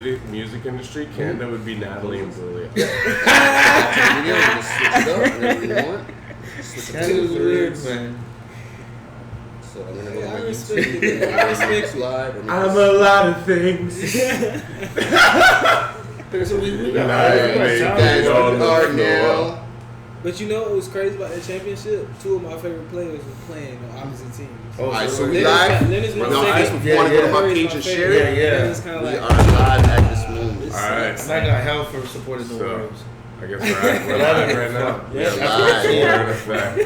music industry, Canada would be Natalie and Julia. Switch it up whenever you want. Switch it up. weird, man. So I'm gonna go I to my respect YouTube. it. I respect it. Live. I'm a lot of things. So we got You guys are now. But you know what was crazy about that championship? Two of my favorite players were playing on opposite teams. Alright, so we live. Leonard's my No, I just second. want to go to my Curry's page my and favorite. share it. Yeah. It's kind of We like are live at this moment. Alright. And I got hell for supporting the Warriors. I guess we're live right now. Yeah, Live. We're in effect.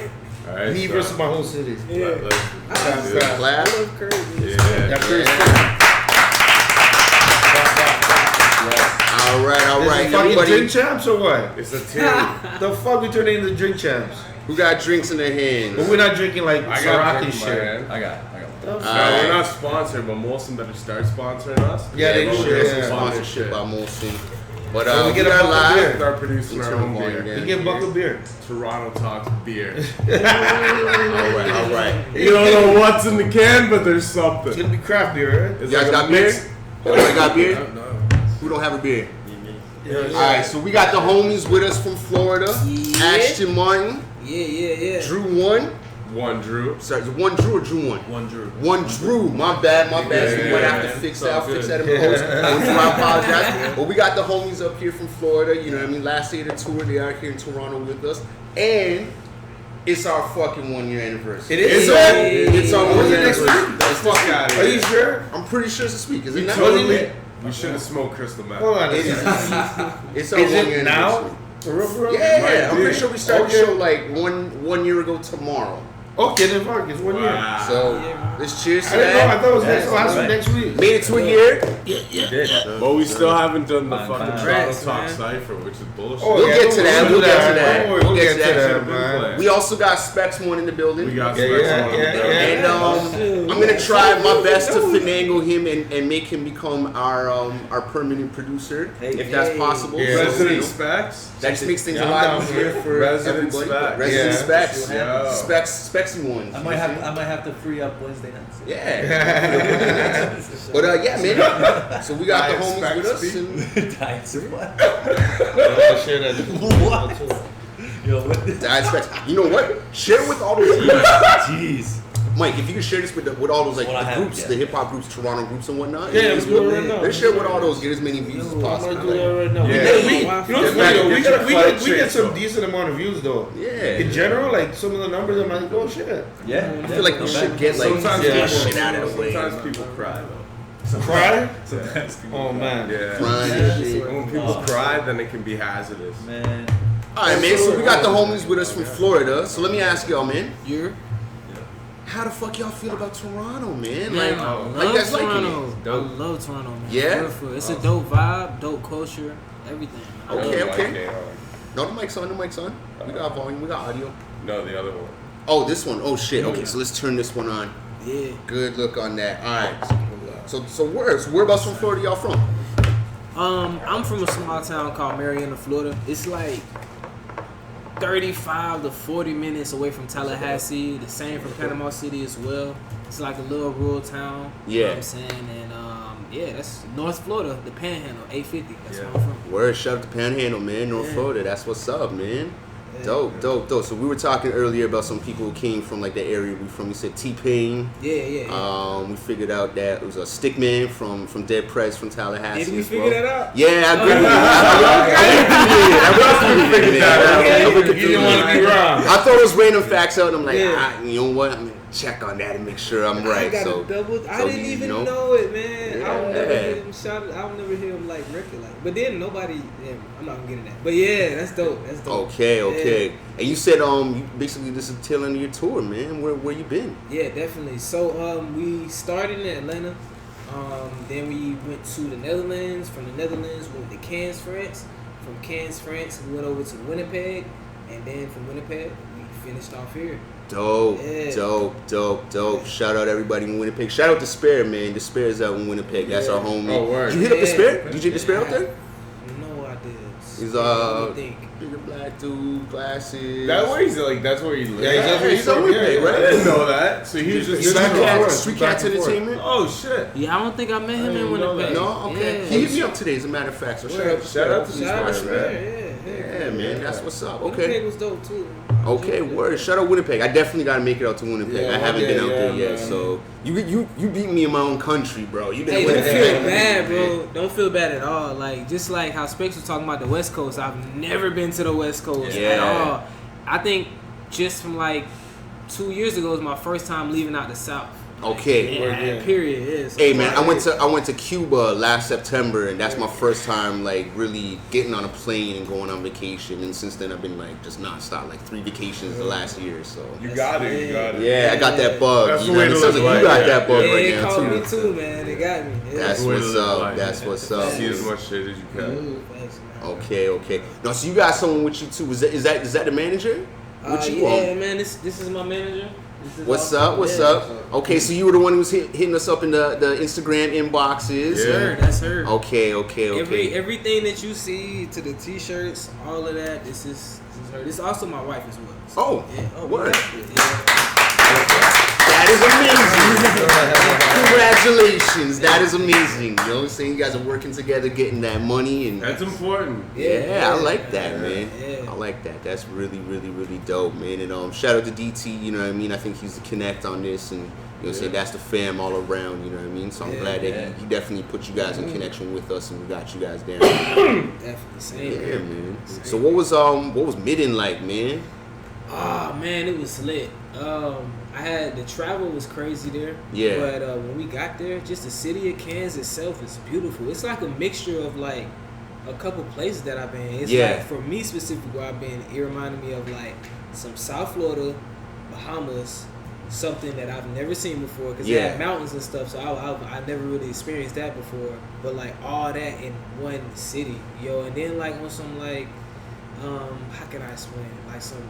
Alright. Me versus my whole city. Yeah. Let's I do it. love Clap. Curry. Yeah. That first All right. fucking Everybody, drink champs or what? It's a team. The fuck we turning into drink champs? who got drinks in their hands? But we're not drinking like I got Sriracha drink in my shit. hand. I got one. No, we're not sponsored, but Molson better start sponsoring us. Yeah, they we'll should. get some Yeah. sponsorship by Molson. But So we get a are bucket live. beer. Start producing our own beer. We get bucket beer. Toronto Talks beer. All right. You don't know what's in the can, but there's It's something. gonna be craft beer, right? It's You guys like a got beer? mix. Everybody got beer? No. Who don't have a beer? Yeah. All right, so we got the homies with us from Florida. Yeah. Ashton Martin, Yeah. Drew 1. One Drew. Sorry, is it 1 Drew or Drew 1? One Drew. 1 Drew. My bad. So we might have to fix that. I'll fix that in post. 1 Drew, I apologize. But we got the homies up here from Florida. You know what I mean? Last day of the tour, they are here in Toronto with us. And it's our fucking 1 year anniversary. It is? It's our 1 Was year it next week? anniversary. The fuck out of Are here. you sure? I'm pretty sure it's this week. Is it not? Totally. We should have smoked crystal meth. Hold on a It is. second. It's our Is 1 year it now? anniversary. For real? Yeah, I'm be. pretty sure we started Okay. the show like one year ago tomorrow. Okay, then fuck, it's 1 year. Wow. So let's cheers I to didn't know. I that. thought it was next, That's last right. next week. Made it to a year. But we still haven't done the Fine, fucking fine. Toronto Congrats, Talk man. cipher, which is bullshit. Oh, We'll yeah, get to that. do We'll get to that. Don't worry, We'll get to that. man. We also got Specs One in the building. We got Yeah, specs yeah, on the yeah, building. yeah. And I'm gonna try my best to finagle him and make him become our permanent producer, if that's possible. Yeah. So, Resident specs. that just makes things Yeah, a I'm lot down easier for Resident everybody. Specs. Resident Yeah. Specs. Yeah. Spexy ones. I might have to free up Wednesday nights. Yeah. But yeah, man. So we got the Diet homies with us. Specs, And Diets of what? Share that. What? Yo, what? Diet Specs. You know what? Share with all those. Jeez. Mike, if you can share this with all those like Well, I the have, groups, yeah. the hip hop groups, Toronto groups and whatnot. Yeah, let's do it right now. Let's share with all those. Get as many views as I'm possible. gonna do that right now. Yeah. You know what's Get funny back- though? get your We flight get chase some up. decent amount of views though. Yeah. In general, like some of the numbers, I'm like, oh shit. Yeah. I feel like we should get like Sometimes Yeah. shit out of the way. Sometimes people cry though. Cry? Sometimes people. Oh man. Yeah. Crying and shit. When people cry, then it can be hazardous. Man. All right, man. So we got the homies with us from Florida. So let me ask y'all, man. You're How the fuck y'all feel about Toronto, man? Man, Like, I how you love guys liking Toronto. it? I love Toronto, man. Yeah? For real. It's a dope vibe, dope culture, everything. Okay. No, the mic's on. The mic's on. We got volume. We got audio. No, the other one. Oh, this one. Oh shit. Okay, so let's turn this one on. Yeah. Good look on that. All right. So whereabouts from Florida y'all from? I'm from a small town called Marietta, Florida. It's like 35 to 40 minutes away from Tallahassee. The same from Panama City as well. It's like a little rural town. You know Yeah. what I'm saying? And yeah, that's North Florida, the Panhandle, 850. That's Yeah. where I'm from. Word, shout out to Panhandle, man, North Yeah. Florida. That's what's up, man. Yeah. Dope. So we were talking earlier about some people who came from like the area we from. You said T-Pain. Yeah. We figured out that it was a Stickman from Dead Prez from Tallahassee. Did we as figure well. that out? Yeah, I agree. I figured that out. You didn't want to be wrong. I throw those random facts out, and I'm like, Yeah. you know what? I'm gonna check on that and make sure I'm right. I got So a double. I so didn't you even know? know it, man. Yeah. I'll never hear him shout it. I'll never hear him like record like. But then nobody. Yeah, I'm not gonna get in that. But yeah, that's dope. That's dope. Okay. And you said you basically this is the tail end of your tour, man. Where you been? Yeah, definitely. So we started in Atlanta. Then we went to the Netherlands. From the Netherlands, we went to Cannes, France. From Cannes, France, we went over to Winnipeg, and then from Winnipeg, we finished off here. Dope. Yeah. Shout out everybody in Winnipeg. Shout out Despair, man. Despair's out in Winnipeg. That's our homie. Oh, word. You hit up Yeah. Despair? DJ Despair out there? No, I did. He's What do you think? bigger black dude, glasses. That's where he's like. That's where he lives. Yeah, He's on Winnipeg, I right? didn't know that. So he was just Street Cats Entertainment. Oh shit. Yeah, I don't think I met him in didn't know Winnipeg. that. No, okay. Yeah. He hit me up today, as a matter of fact. So shout out to these Shout out guys, to man. Winnipeg, Yeah, man, that's what's up. Winnipeg Okay. was dope too. Okay, word. Shout out Winnipeg. I definitely gotta make it out to Winnipeg. Yeah, I haven't been out there yeah, yet, man. so you beat me in my own country, bro. You been Hey, to don't Winnipeg. feel bad, bro. Don't feel bad at all. Like just like how Specs was talking about the West Coast, I've never been to the West Coast at all. I think just from like 2 years ago was my first time leaving out the South. Okay. Yeah, period. Yeah, so Hey man, I went to Cuba last September, and that's my first time like really getting on a plane and going on vacation. And since then, I've been like just nonstop, like 3 vacations the last year. So You got it. You got it. yeah, I got that bug. That's You the know, way it to sounds live like you life, got that bug Yeah, right it now called too. me too, man. It got me. Yeah. That's the way to what's live up. life. That's what's up. See as much shit as you can. Ooh, thanks, man. Okay. No, so you got someone with you too. Is that the manager? What you Yeah, man. This is my manager. This is What's awesome. up? What's Yeah. up? Okay, so you were the one who was hitting us up in the Instagram inboxes. That's her. That's her. Okay. Everything that you see to the t-shirts, all of that, this is her. This is also my wife as well. So, Oh, yeah. word. Yeah. That is amazing. Congratulations. That is amazing. You know what I'm saying? You guys are working together, getting that money, and That's important. yeah, I like that, man. Yeah. I like that. That's really, really, really dope, man. And shout out to DT. You know what I mean? I think he's the connect on this, and you know what I'm saying, that's the fam all around. You know what I mean? So I'm glad that he definitely put you guys in connection with us, and we got you guys down. Definitely. Same. Yeah, man. So what was Midden like, man? Oh man, it was lit. The travel was crazy there. Yeah. But when we got there, just the city of Kansas itself is beautiful. It's like a mixture of like a couple places that I've been. It's like for me specifically where I've been, it reminded me of like some South Florida, Bahamas, something that I've never seen before because they had mountains and stuff. So I never really experienced that before. But like all that in one city, yo. And then like on some like, how can I explain it? Like some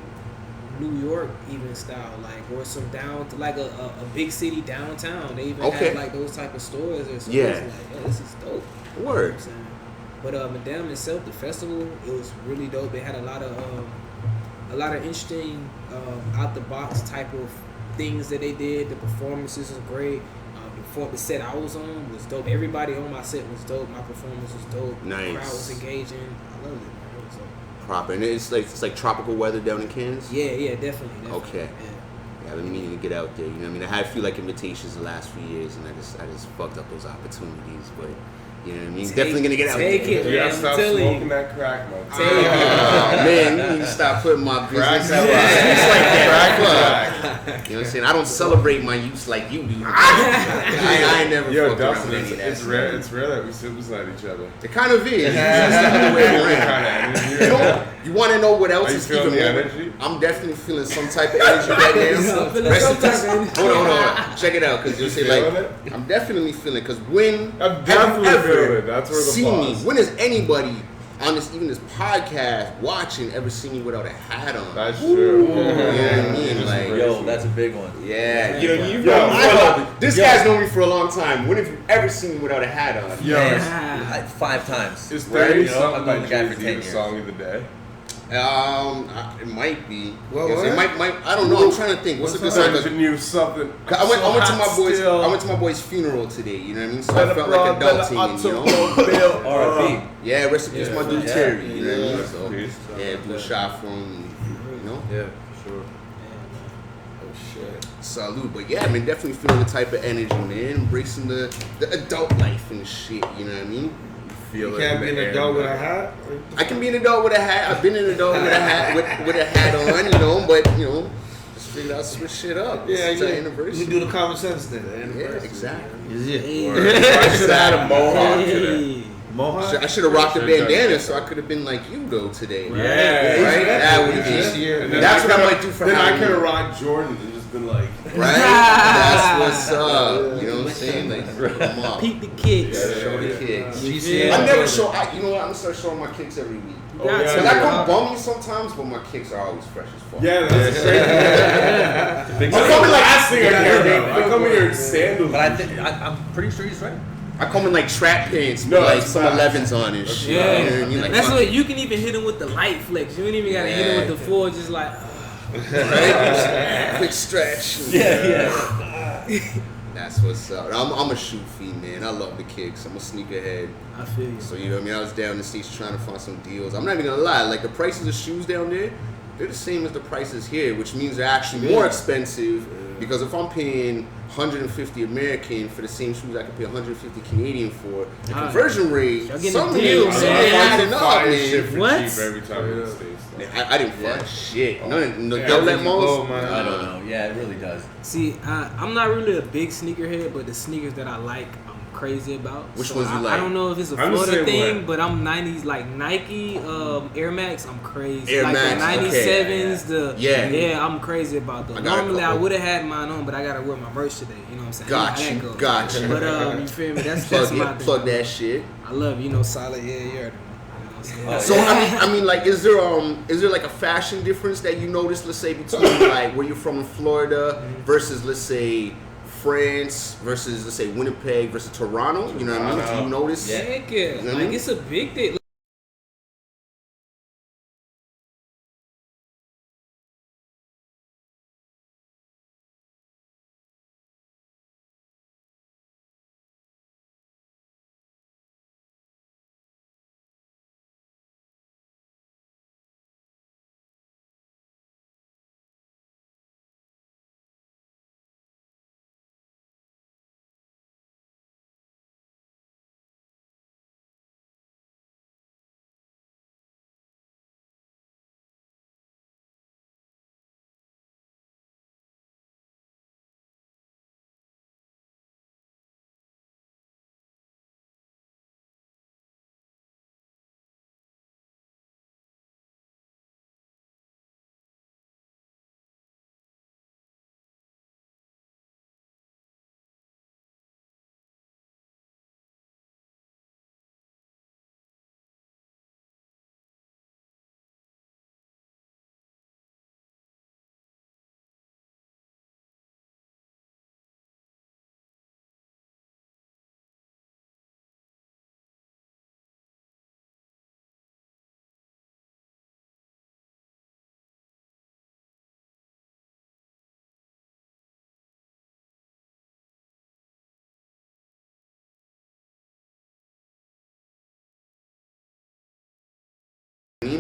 New York even style, like, or some like a big city downtown. They even have like those type of stores or something. It's like, yo, this is dope. Word. You know what I'm saying? But Madame itself, the festival, it was really dope. They had a lot of interesting out the box type of things that they did. The performances was great. The set I was on was dope. Everybody on my set was dope. My performance was dope. Nice. The crowd was engaging. I loved it, man. It was dope. Proper. And it's like tropical weather down in Kansas? Yeah, definitely. Okay. Yeah, I've been meaning to get out there. You know what I mean? I had a few like invitations the last few years, and I just fucked up those opportunities. But you know what I mean? Definitely gonna get out there. Take it, You gotta man. stop I'm telling smoking you. that crack, man. Man, you need to stop putting my business out Crack. like that. Fuck. You know what I'm saying? I don't celebrate my use like you do. I ain't never Yo, fucked around Dustin, with any of that. it's rare. It's rare that we sit beside each other. It kind of is. It's just the other way around. Kind of energy. You know, you want to know what else Are you is feeling even the more? energy? I'm definitely feeling some type of energy right now. I'm feeling some type of energy. Hold on. Check it out, because you'll say feeling like, it? I'm definitely feeling. Because when I'm definitely have you feeling ever it. That's where the seen me? pause. When has anybody on this, even this podcast, watching, ever seen me without a hat on? That's true. You know what I mean? Like, Yo, that's a big one. yeah, you know, you've Yo, known me for a yo, long- this guy's known me for a long time. When have you ever seen me without a hat on? Yo, Man, 5 times. is Right? 30 You know, I've something known like the guy for Jay-Z 10 the years. song of the day? It might be. Well, Yes, it what? might. I don't know. I'm trying to think. What's a good song? Something new, something. I went to my boy's. Still. I went to my boy's funeral today. You know what I mean? So I Better felt like broad, adulting. You know? automobile. R.I.P. Yeah, rest in peace, my dude Yeah. Terry. You know what I mean? Rest So in peace. yeah, do a shot for him. You know, Yeah, sure. Oh shit. salute. But yeah, man, definitely feeling the type of energy, man. Embracing the adult life and shit. You know what I mean? Feel You it can't in be the an air, adult with a man. hat. I can be an adult with a hat. I've been an adult with a hat with a hat on. You know, but you know, just figured out to switch shit up. Yeah, It's our yeah. anniversary. We do the common sense thing. Yeah, exactly. I should have had a mohawk today. Hey. Mohawk. I should have rocked a Should've done bandana that. so I could have been like you though today. Yeah. Right? That would be easier. And then That's what I could've- might do for Then I Halloween. could have rocked Jordan and just been like, Right? That's what's up. You know what I'm saying? Like, come on. Peep the kicks. Show the kicks. Yeah. I never show. You know what? I'm gonna start showing my kicks every week. oh, yeah. Cause I come bummy sometimes, but my kicks are always fresh as fuck. Yeah, that's crazy. Big I'm story. coming like last thing I care about. I come here in sandals. But I'm pretty sure he's right. I come in like trap pants, No, with like it's some fast. 11s on and shit. Yeah, You know what I mean? Like, that's fuck what it. you can even hit him with the light flex. You ain't even gotta hit him with the full. Just like Right? Quick stretch. Yeah. That's what's up. I'm a shoe fiend, man. I love the kicks. I'm a sneakerhead. I feel you. So, you know what I mean? I was down in the States trying to find some deals. I'm not even gonna lie. Like, the prices of shoes down there, they're the same as the prices here, which means they're actually more expensive. Because if I'm paying 150 American for the same shoes I can pay 150 Canadian for, the conversion rate, Y'all getting some a deal, days, man. adding up, Fire shit man. for What? cheap every time in the States. though. I didn't find shit. No, Yeah, don't let everything low, most. man. I don't know. Yeah, it really does. See, I'm not really a big sneakerhead, but the sneakers that I like, I'm crazy about. Which So ones you I like? don't know if it's a I'm the Florida same thing, way. but I'm 90s like Nike Air Max. I'm crazy. Air like Max, the 97s. Yeah. Yeah, I'm crazy about those. I got a Normally I couple. would have had mine on, but I gotta wear my merch today. You know what I'm saying? Got How you, that goes. got you. But you feel me? That's Plug, my it, thing. plug that shit. I love solid. Yeah, you already know. You know what I'm saying? So I mean, like, is there like a fashion difference that you notice, let's say, between like where you're from in Florida versus, let's say, France versus, let's say, Winnipeg versus Toronto? You know what I mean? Do you notice? Heck yeah. You know what I Like mean? it's a big thing.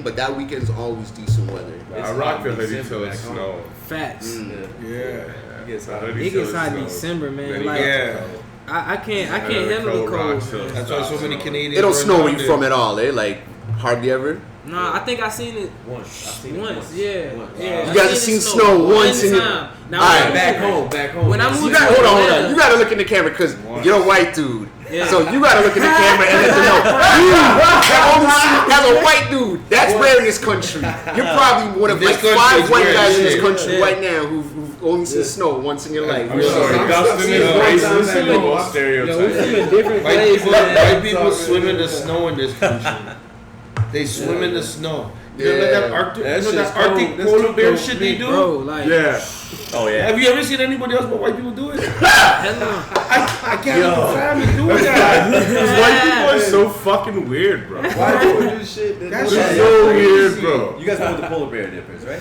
But that weekend's always decent weather. I rock the hoodie till it snows. Facts. Yeah. It gets hot. It gets hot in December, man. Like Yeah. I can't handle the cold. Man. That's why so many Canadians. It don't run snow where down you there. from at all, eh? Like, hardly ever. Nah, I think I seen it Once. I've seen it once. Yeah, Once. yeah. You I guys seen seen snow once in your- time. Now Alright, when Back I home. When I moved You to got hold on. Atlanta- You gotta look in the camera because you're a white dude. Yeah. So you gotta look in the camera and let them know you have only seen as a white dude. That's rare in this country. You're probably one of This like country 5 is white rare, guys in this shit. country Yeah. right now who've only seen snow once in your life. I'm sorry, Dustin is racist and all Yo, we stereotypes. from a different White place, people, man. white people swim in the snow in this country. They swim in the snow. You know that Arctic, That you know shit's that Arctic cold. That's polar too bear cold shit for they me, do? Bro, like Yeah. Oh yeah. Have you ever seen anybody else but white people do it? hell no. I can't even fathom doing that. Because white people are so fucking weird, bro. Why do you do shit? That's They're so so crazy. weird, bro. You guys know what the polar bear dip is, right?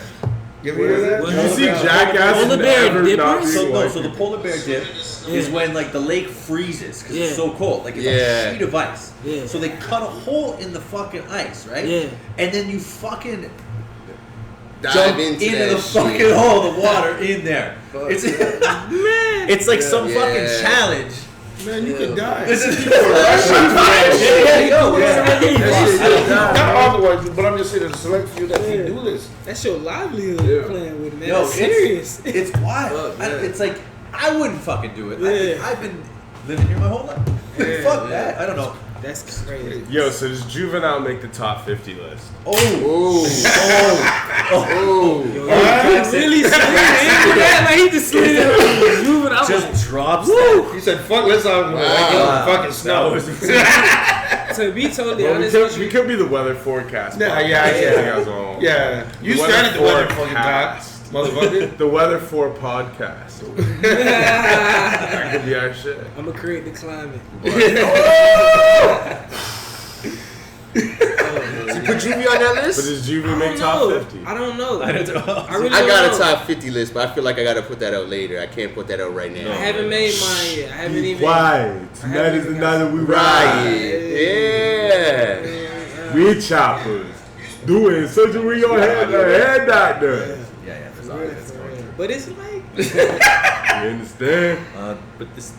You ever hear that? What? You see Jackass Polar and bear ever dipper? not So being no, white so the people. polar bear dip is when like the lake freezes because it's Yeah. so cold, like it's Yeah. a sheet of ice. Yeah. So they cut a hole in the fucking ice, right? Yeah. And then you fucking Dive jump into into that the shit. fucking hole, the water in there. It's it's like some Yeah. fucking challenge. Man, you could die. This is Not all the white people, but I'm just saying there's a select few that can do this. That's your livelihood playing with, man. Yo, That's serious. It's wild. It's like I wouldn't fucking do it. Yeah. I've been living here my whole life. Fuck that. I don't know. That's crazy. Yo, so does Juvenile make the top 50 list? Oh, Yo, he really slid into that. Like he just slid into moving. I'm like, just drops that. He said, fuck, let's all fucking snow. to be totally Well, honest we with could, we you, could be the weather forecast. Yeah, podcast. yeah. I think I was on. Yeah, you The started the weather fucking forecast. Motherfucker. The Weather 4 podcast. That could be our shit. I'm gonna create the climate. Put Juvie on that But list? does Juvie make top 50? I don't know. I don't know. I really I don't got know. a top 50 list, but I feel like I gotta put that out later. I can't put that out right now. I haven't made mine yet. I haven't even. Quiet. Tonight is the night that we Right. ride. Yeah. We choppers. Doing surgery on your head, head doctor. Yeah, that's all that's going through. But it's like, You understand? But this,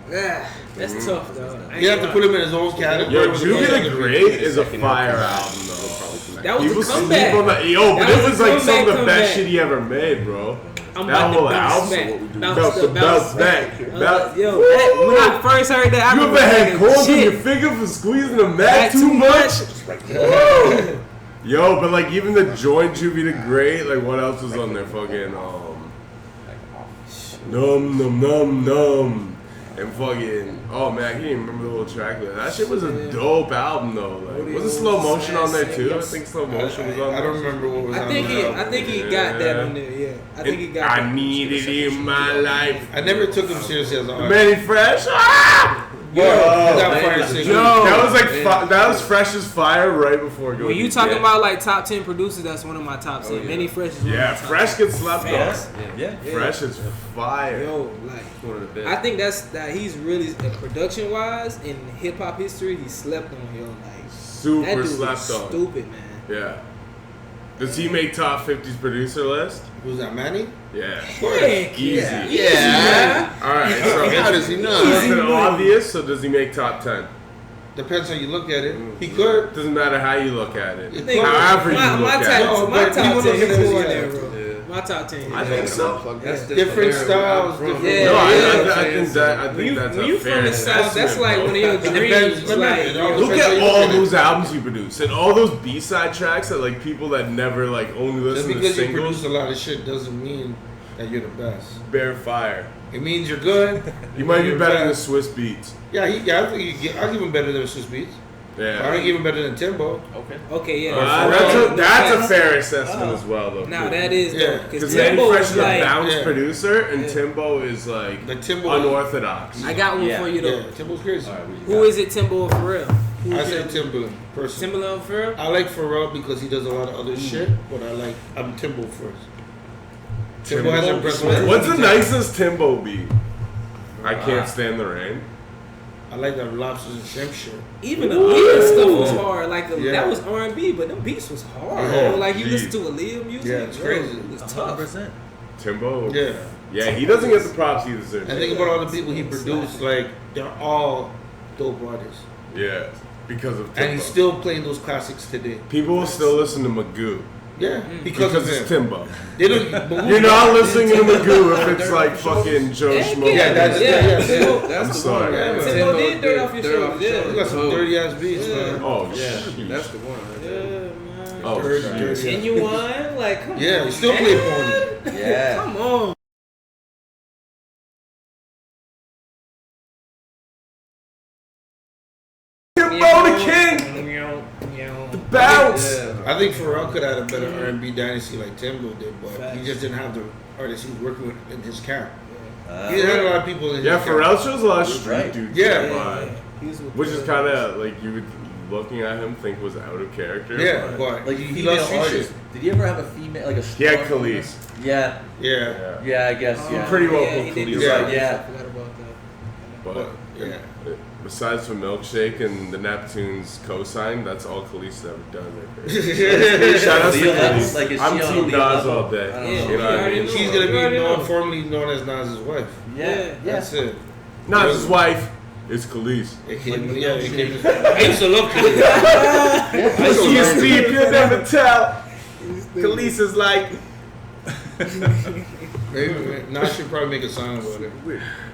that's tough though. I ain't You have to gonna put him in his own category. Yo, Juvie the Great is a fire album, though. That was People a sleep comeback. on the yo, but That it was a was like some of the comeback, best comeback. shit he ever made, bro. I'm That about whole to bounce album, back. bounce back. Yo, when I first heard that, I You remember ever had thinking, corns in your shit, finger for squeezing the that mat too much? much? Yo, but like even the joint Juvie the Great, like what else was on there? Fucking Num Num Num Num. And fucking, oh man, I can't even remember the whole track list. That shit was a dope album though. Like, was it Slow Motion on there too? I think Slow Motion was on there. I don't remember what was on the album. I think he got that on there. Yeah, I think he got. I that. need it in my life. I never took him seriously as an artist. Manny Fresh. Ah! Yo, that man, fire like, single. yo. That was like that was fresh as fire right before going. When you talking about like top 10 producers, that's one of my top 10. Manny Fresh is one yeah, of my top Fresh 10. gets slapped Facts. on. yeah. Fresh is fire. Yo, like One of the best. I think that he's really production wise in hip hop history. He slept on, yo. Like that Super dude slapped was on. stupid, man. Yeah. Does he make top 50's producer list? Who's that, Manny? Yeah. Heck Easy. Yeah. All right. So How does he know? is it obvious? So does he make top 10? Depends how you look at it. He could. Doesn't matter how you look at it. Think- However you my look at top, it. No, my but top people 10 look at is it as on yeah. there, bro. My top 10. I think so. That's Different styles, different. Yeah. No, yeah. I think that's When a you fair from the South, that's assessment, like bro. one of your It depends. dreams. Like, Remember, Look Depends how at you all look at those albums he produced and all those B-side tracks that like people that never like only Just listen to because you singles. produce a lot of shit doesn't mean that you're the best. Bear fire. It means you're good. You might be You're better than the best. Swiss Beats. Yeah, I think I'll give him better than Swiss Beats. I Yeah. don't give him better than Timbo. Okay. okay, yeah. That's a fair assessment as well, though. Now that is Yeah. though, Because because Manny Timbo Fresh is is a like. bounce Yeah. producer, and Yeah. Timbo is like The Timbo. unorthodox. I got one Yeah. for you though. Yeah, Timbo's crazy. All right, Who is it, Timbo or Pharrell? Who I is say it? Timbo personally. Timberland or Pharrell? I like Pharrell because he does a lot of other shit, but I'm Timbo first. Timbo has Timbo? impressed me. What's the nicest Timbo beat? I Can't Stand the Rain. I like that lobsters and shrimp shit. Even the Aaliyah stuff was hard. Like Yeah. that was R&B, but them beats was hard. Oh, bro. Like you geez. listen to Aaliyah music, Yeah, it's bro, crazy. It was tough. 100%. Timbo. Yeah. Yeah, he doesn't get the props he deserves. And think about all the people he produced, like, they're all dope artists. Yeah, because of Timbo. And he's still playing those classics today. People will still listen to Magoo Yeah, because of it's him. Timbo. They don't, but You're not listening to Magoo if it's like fucking Joe Heck Schmo. Yeah, that's Timbo, I'm That's the sorry. one. Yeah, man. Timbo did dirt off your Dirt shoulder. off Yeah. You got some dirty ass beats, man. Oh, Yeah, shit. that's the one. Right there. man. Oh, Dirty, shit. dirty. Genuine, like come Yeah, on, he still man. play porny. Yeah. Come on. Timbo the King! The bounce! Yeah. I think Pharrell could have had a better R&B dynasty like Timbo did, but he just didn't have the artists he was working with in his camp. He had a lot of people in his Yeah, camp. Pharrell shows a lot of street Right. dudes. Yeah. vibe. He was with Which is Pharrell. kind of like you would, looking at him, think was out of character. Yeah, but but Like he female loves street artists. shit. Did he ever have a female, like a he had strong- Khalees. Yeah. Yeah. Yeah. Yeah, I guess. Oh, Yeah. Pretty well he did complete. do Yeah. that. Yeah. I forgot about that. But Yeah. besides for Milkshake and the Neptunes cosign, that's all Khalees ever done. Shout out to Leo level? Khalees. Like, is I'm she on Team Leo Nas level? all day. I don't Yeah, know. You know what I already mean? know. She's gonna You already be know. formerly known as Nas's wife. Yeah. That's it. Nas's wife is Khalees. It came, yeah, it came. I used to love Khalees. I see you, Steve. You'll never tell. Khalees is like, Maybe Nas should probably make a song about it.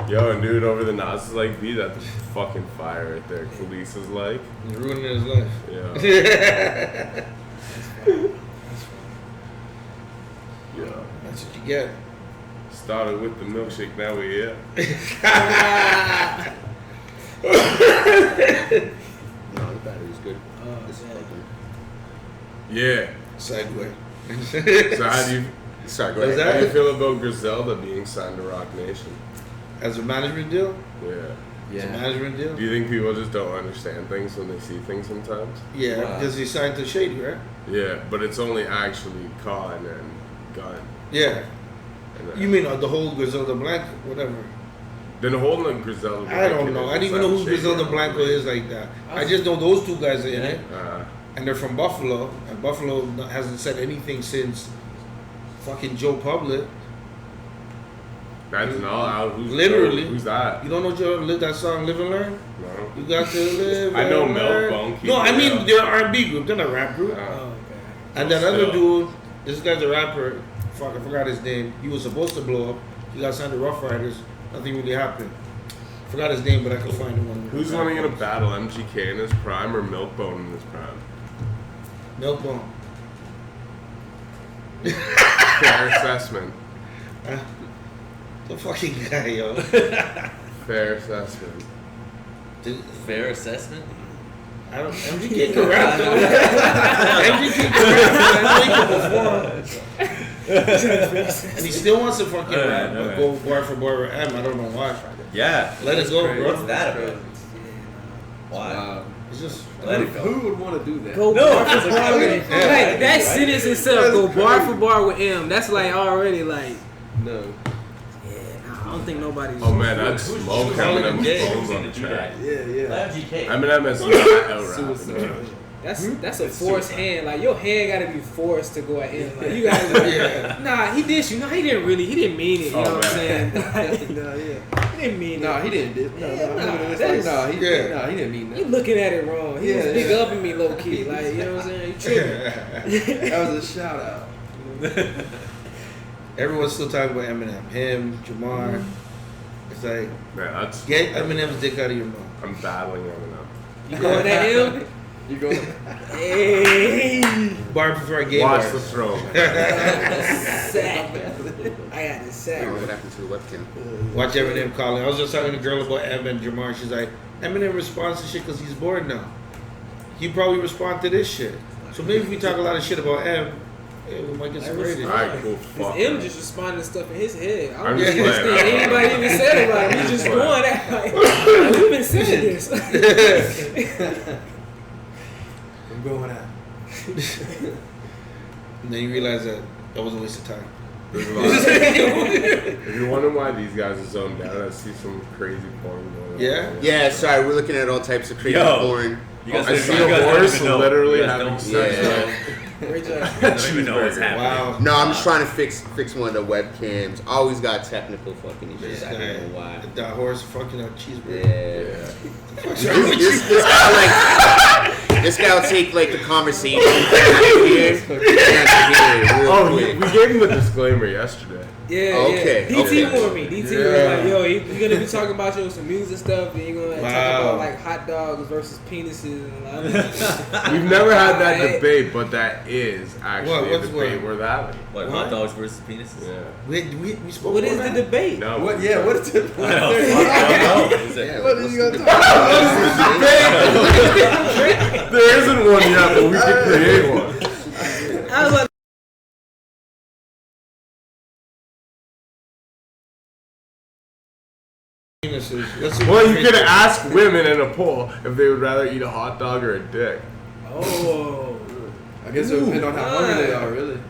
yo, and dude, over the Nas is like, be that fucking fire right there. Khalees is like, He's ruining his life. yeah. Yeah. That's what you get. Started with the milkshake, now we're here. No, the battery's good. Oh, This is man. fucking. Yeah. Segue. So how do you Sorry, go What's ahead. How do you feel about Griselda being signed to Rock Nation? As a management deal? Yeah. As a management deal? Do you think people just don't understand things when they see things sometimes? Yeah, Wow. because he signed to Shady, right? Yeah, but it's only actually Khan and Gunn. Yeah. And You mean the whole Griselda Blanco, whatever. then holding a Griselda. I don't know. I don't even know who Griselda Blanco is like that. I just know those two guys are in it. And they're from Buffalo. And Buffalo hasn't said anything since fucking Joe Public. That's not who's Literally. Who's that? You don't know that song Live and Learn? No. You got to live I know and learn. Milkbone. No, I mean they're an R&B group. They're not a rap group. Oh, okay. And that other dude, this guy's a rapper. Fuck, I forgot his name. He was supposed to blow up. He got signed to Rough Riders. Nothing really happened. Forgot his name, but I could find him. Who's winning in a battle? MGK in his prime or Milkbone in his prime? Milkbone. Fair assessment. The fucking guy, yo. Fair assessment. Fair assessment. I don't. MGK can rap though. MGK can rap. And he still wants to fucking rap, but go bar for bar with M. I don't know why. Yeah. Let it go, bro. What's that about? Why? It's just Let it go. Who would want to do that? Go No, bar for bar with him. Like that sentence itself, go bar for bar with him. That's like already like. No. I don't think nobody's. Oh man, that's smoke calling him Eminem's gay? phones on the track. Yeah. MGK. Eminem is not out rapping. That's a forced hand. Like your hand gotta be forced to go at him. Like you gotta. Nah, he did you. No, he didn't really. He didn't mean it. You know what I'm saying? Like, No, yeah. he didn't mean it. No, he didn't. No, Yeah, no, nah, it's that's- like, no, he didn't mean You that. looking at it wrong. He was Yeah, big yeah. up in me low key. Like you know what I'm saying? You tripping. That was a shout out. everyone's still talking about Eminem. Him, Jamar. It's like Man, that's get Eminem's dick out of your mouth. I'm battling Eminem. You going at him? You go. Hey. Bar before I gave Watch her. the throne. Sack. I got this sack. What happened to the webcam? Watch Eminem calling. I was just talking to a girl about Em and Jamar. She's like, Eminem responds to shit because he's bored now. He probably respond to this shit. So maybe if we talk a lot of shit about Em, we might get some ratings. Alright, cool. Cause Fuck. him just responding to stuff in his head. I I'm don't just understand playing. anybody even said about him. He just going at like we've been saying this. I'm going out. And then you realize that was a waste of time. There's a lot of- if you're wondering why these guys are zoned out, I see some crazy porn going on. Yeah? Yeah, sorry, we're looking at all types of crazy Yo. porn. You guys I don't- see you a guys don't horse even know. literally You guys having don't- sex. Yeah. Great job. You don't even know what's happening. Wow. No, I'm just trying to fix one of the webcams. Always got technical fucking issues. I don't know why. That horse fucking a cheeseburger. Yeah. This guy will take like the conversation here. Oh, we gave him the disclaimer yesterday. Yeah, Okay, yeah. DT okay. warned me. DT was like, yo, you're gonna be talking about some music stuff, and you're gonna talk about like hot dogs versus penises. And like, We've never had that Alright. debate, but that is actually a What's debate what? worth having. What, hot dogs versus penises? Yeah. We spoke what about is the that? debate? No. What? Yeah. What is it? I don't know. Is it- Yeah, What are what's you gonna the talk debate? There isn't one yet, but we could create one. I was like, Penises. Let's see Well, what you could ask women in a poll if they would rather eat a hot dog or a dick. oh, I guess it would depend on how hungry they are, really.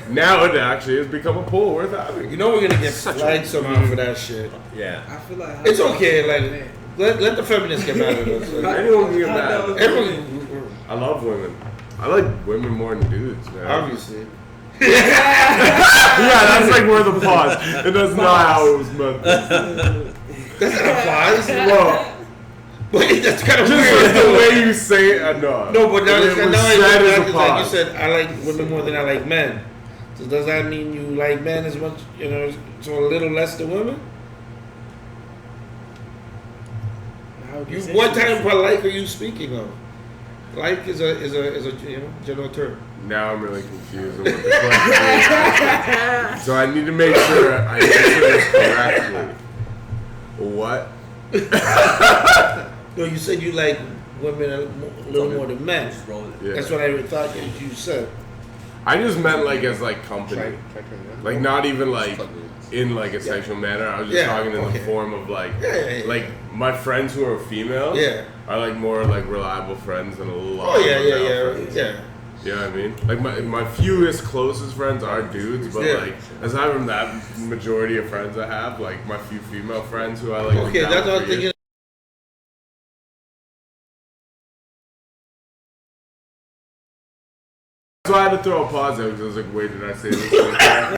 Now it actually has become a poll worth having. You know we're gonna get flagged somehow for that shit. Yeah. I feel like It's okay, like let the feminists get mad at us. Like, Anyone can get mad. everyone, I love women. I like women more than dudes, man. obviously. Yeah, that's like where the pause. And that's not how it was meant. That's not applause. Well, But that's kind of just weird. like the way you say it, no. No, but now The way it's it was now said is a like you pause. said, I like women more than I like men. So does that mean you like men as much, so a little less than women? What type of like are you speaking of? Like is a general term. Now I'm really confused on what the question is. So I need to make sure I answer this correctly. What? No, you said you like women a little more than men. Just roll it. Yeah. That's what I thought you said. I just meant like as like company, like not even like in like a sexual manner. I was just talking in the form of like, like my friends who are female are like more like reliable friends than a lot. Oh of yeah. You know what I mean? Like my fewest closest friends are dudes, but like aside from that, majority of friends I have, like my few female friends who I like. Okay, that's what I'm thinking. So I had to throw a pause there because I was like, wait, did I say this?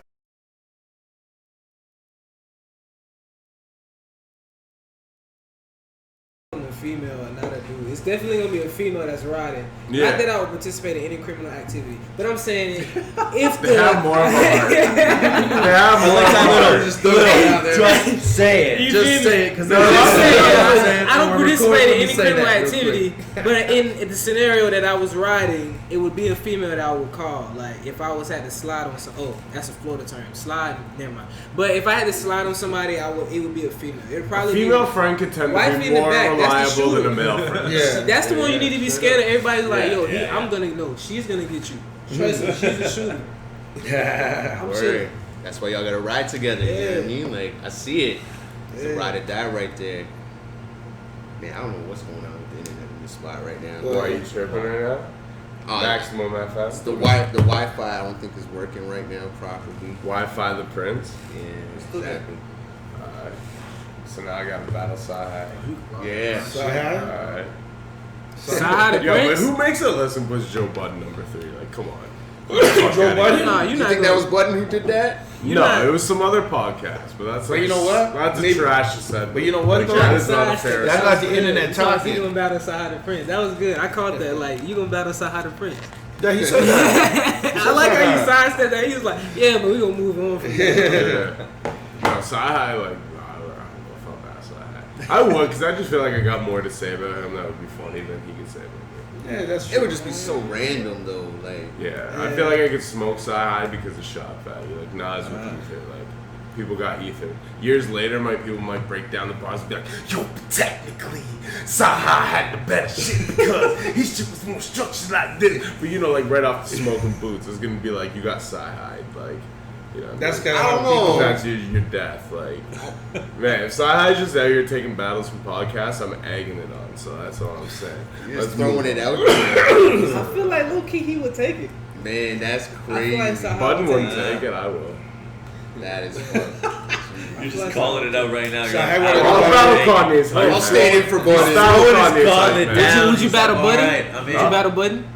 Female and not a dude. It's definitely gonna be a female that's riding. Yeah. Not that I would participate in any criminal activity, but I'm saying if They have more of a heart. They have more of a heart. Just throw it out there. Just say it. Just say it, because I don't participate in any criminal activity, but in the scenario that I was riding, it would be a female that I would call. Like if I was had to slide on some, that's a Florida term, slide. Never mind. But if I had to slide on somebody, it would be a female. It'd probably female friend could tend to be more reliable than a male friend. Yeah. That's the one you need to be scared of. Everybody's like, I'm gonna know. She's gonna get you. Trust me, she's a shooter. I'm chilling. That's why y'all gotta ride together. You know what I mean? Like, I see it. It's a ride or die right there. Man, I don't know what's going on with the internet in this spot right now. Why are you tripping right now? Maximum FM. The Wi-Fi I don't think is working right now properly. Wi-Fi the Prince. Yeah, exactly. So now I gotta battle Sci-Hi. Yeah. Alright. Sci-Hi the Yo, but Prince? who makes a list and puts Joe Budden number 3? Like, come on. Joe Budden? Nah, You think that was Budden who did that? No, it was some other podcast, but that's like, you know what? That's a trash said. But you know what, like, though? that is not a fair. That's not the internet You talking. gonna battle Sci-Hi the Prince? That was good. I caught that. Like you gonna battle Sci-Hi the Prince? Yeah, he said that. I like how you sidestepped that. He was like, yeah, but we gonna move on from that. No, Sci-Hi, like, I don't know if I'll battle Sci-Hi. I would, because I just feel like I got more to say about him that would be funny than he could say about me. Yeah, that's true. It would just be so random though. Like, I feel like I could smoke Sci-Hi because of shot value. Like Nas with Ethan. Like people got Ethan. Years later, people might break down the bars and be like, yo, technically, Sci-Hi had the better shit because his shit was more structured like this. But you know, like right off the smoking boots, it's gonna be like you got Sci-Hi. Like, you know, that's like, kind of I how don't know. people. that's your death. Like, man, if Sci-Hi's just out here taking battles from podcasts, I'm egging it on. So that's all I'm saying. you're just Let's throwing move it on. out there. I feel like low key he would take it. Man, that's I feel crazy. like Sci-Hi Budden would wouldn't take it. take it. I will. That is fun. You're just calling it out right now. So I You're wanna- like, I'll battle Kanye's hype. I'll stand in for Budden. Battle Kanye's calling hype, it man. down. Would you battle All Budden? right, I'm Would in. you battle Budden?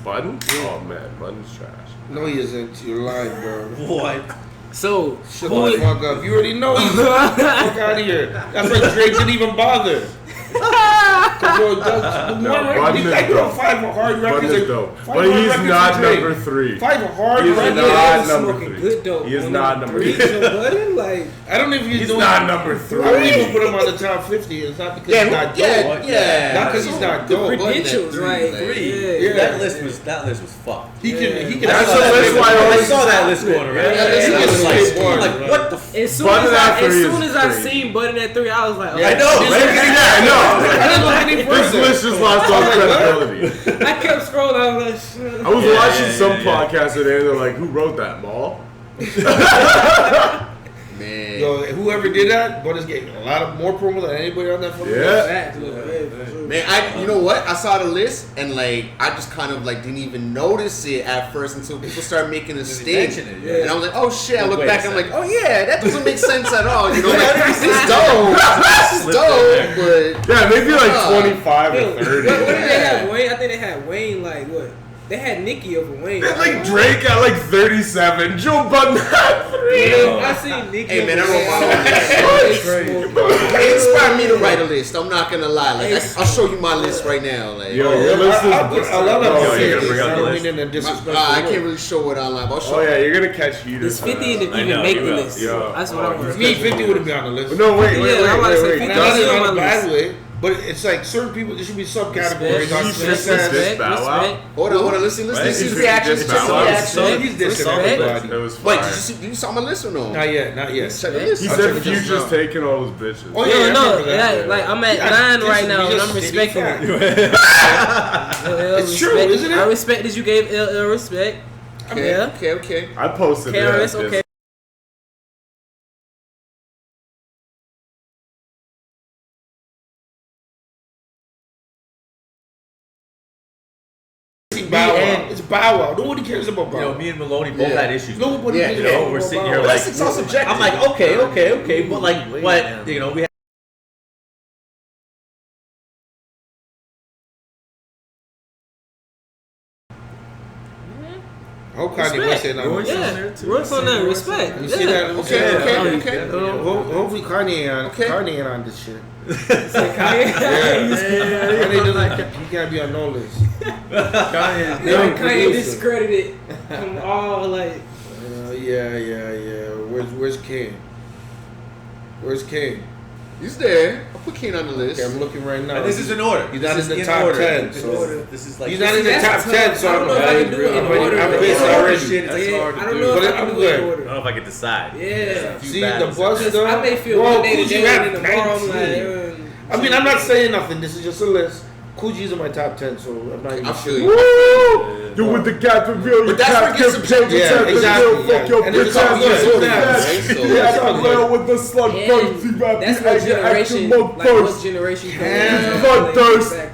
Budden? Oh man, Budden's trash. No, he isn't. You're lying, bro. What? So Shut the fuck up. You already know he's fuck out of here. That's why Drake didn't even bother. Bro, Budden he's is like, dope. 5 hard Budden records. is dope. Five But hard he's records not for Drake. number 3. 5 hard He's records. not number smoking 3. good dope. He is on not them number three. 3. Joe Budden, like I don't know if He's doing. not number I wouldn't 3. even put him on the top 50. It's not because he's not dope. yeah. Not because he's not dope. credentials, like Yeah. That list was fucked. He can. That's I saw the list why I I saw that list going around. Yeah, I was yeah. like, what the f? As soon Budden at as 3 I is crazy. seen Budden at 3, I was like, I know, right? Yeah, no. I didn't look any This further. list just lost all credibility. I kept scrolling. I was like, shut I was watching some podcast today and they're like, who wrote that, Maul? Man. Yo, whoever did that, Budden's getting a lot of more promo than anybody on that fucking list. Yeah. Man, you know what? I saw the list and like I just kind of like didn't even notice it at first until people started making a sting. mention it, yeah. And I was like, oh shit! I look Wait a back and I'm like, second. oh yeah, that doesn't make sense at all. You know, like this is dope. This is dope, but Yeah, maybe like Ah. 25 Yo, or 30. what did they have? Yeah. Wayne? I think they had Wayne. Like what? They had Nicki over Wayne. It's like Drake at like 37, Joe Budden at 3. Yeah, I seen Nicki. Hey, man, I over wrote my own Wayne. list. It inspired me to write a list. I'm not gonna lie. Like I'll show you my list right now. Like Yo, your list is I love Oh, you're gonna it. bring out I the don't list. mean in a disrespectful I way. can't really show it online, but I'll show Oh yeah, you're gonna catch heat. Does 50 even I know, make you the will. list? Yeah. That's what I want. Me, 50 wouldn't be on the list. No, wait. Yeah, I wanna say And 50. not That's in on a my bad list. way, but it's like certain people, there should be subcategories on Respect. Bow Wow. Hold on, listen. Right? This is He's reaction. just This is Bow Wow. reaction. He's dissing Respect. everybody. It was Wait, fire. you saw my list or no? Not yet, not yet. Check the list. He I'll said check it just Future's now. taking all his bitches. Oh, Yo, yeah, no, I remember that. yeah, like I'm at Yeah, 9 right now, and just I'm respecting stating it. fact. It's true, isn't it? I respect that you gave LL respect. Okay. I posted it. KRS, okay. Bow Wow. It's Bow Wow. Nobody cares about Bow Wow. You know, me and Maloney both had issues. Nobody cares You know, about we're Bow sitting Wow. here But like, it's all subjective. I'm like, okay, but like, what? You know, we. How Kanye West said Royce that? on there Yeah, too. Royce on there, respect. You see that? Okay. Hopefully Kanye Okay. ain't on this shit. Kanye, Kanye doesn't. He can't be on no list. Kanye discredited from all like. Yeah. Where's King? Where's King? He's there. I'll put Kane on the list. Okay, I'm looking right now. And this is in order. He's This not is in the top order. 10. So This is like. he's not in the top 10. So I don't know if I can do it in order. I'm pissed Yeah. already. Shit, that's hard to I don't do. know But if I I'm can do it in good. I order. don't know if I could decide. Yeah. Few See battles. the bus Because though. I may feel Bro, one day Coogee today rap and tomorrow I'm 19. like, I mean, I'm not saying nothing. This is just a list. Coogie's in my top 10, so I'm not even I feel sure. you. Woo! You with the gap reveal. But that's where it gets subjective. Yeah, exactly. Fuck your And bitch it's all ass. good. Right? So- Yeah, it's all Yeah, good. with the slug And that's what generation, like what generation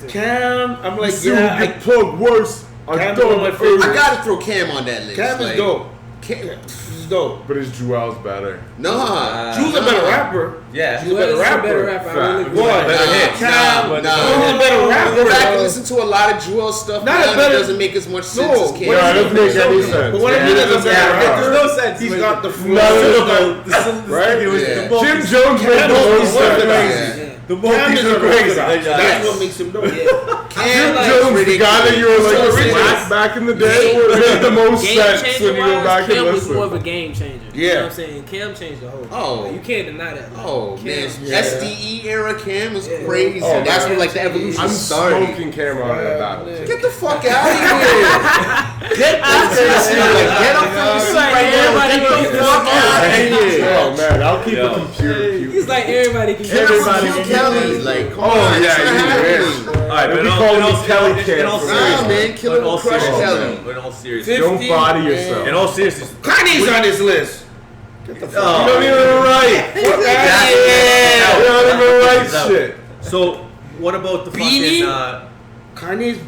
Cam, I'm like, See yeah, who get plugged worse. I Cam is don't one of my favorites. I gotta throw Cam on that list. Cam is like, dope. Cam, He's dope. But his Jewel's better. nah. Drew's a better rapper. Yeah. He's a better rapper. I really What? Better hit. Cam, But- Drew's a better Go back and rapper. listen to a lot of Jewel stuff. Not now a better- it doesn't make as much sense No, as Cam. Yeah, it doesn't make any sense. But what I mean Yeah, is a better Yeah, there's no rapper. sense. He's with got the it. flow. Right? Yeah. Jim Jones made the Cam most is sense. Yeah. The Cam monkeys is are a crazy. crazy. That's Yes. what makes him dope. Cam Jim is Jones, the guy that you were like So original serious. back in the day, made the most Game sense changer when you go back Cam and was more of listen. a game changer. Yeah. You know what I'm saying? Cam changed the whole thing. Oh. Like, you can't deny that. Like, Oh Cam, man, Yeah. SDE era Cam was Yeah. crazy. Oh, That's man. when like the evolution I'm started. smoking camera on that battle. Get the fuck out of here! Get up from your seat right now! Get the fuck out of here! Oh man, I'll keep Yo. a computer. He's like everybody can Get up Everybody from can Kelly! Like, come Oh, on, yeah, it's not you happening. All right, They but be in all- calling in me all- Kelly in all Cam. Nah, seriousness, man, Killer in all will crush seriousness, Kelly. in all seriousness, Don't body yourself. in all seriousness, Kanye's on this list. Get the fuck Oh. You don't even write. Yeah. You don't even write shit. So, what about the Beanie? fucking? Kanye's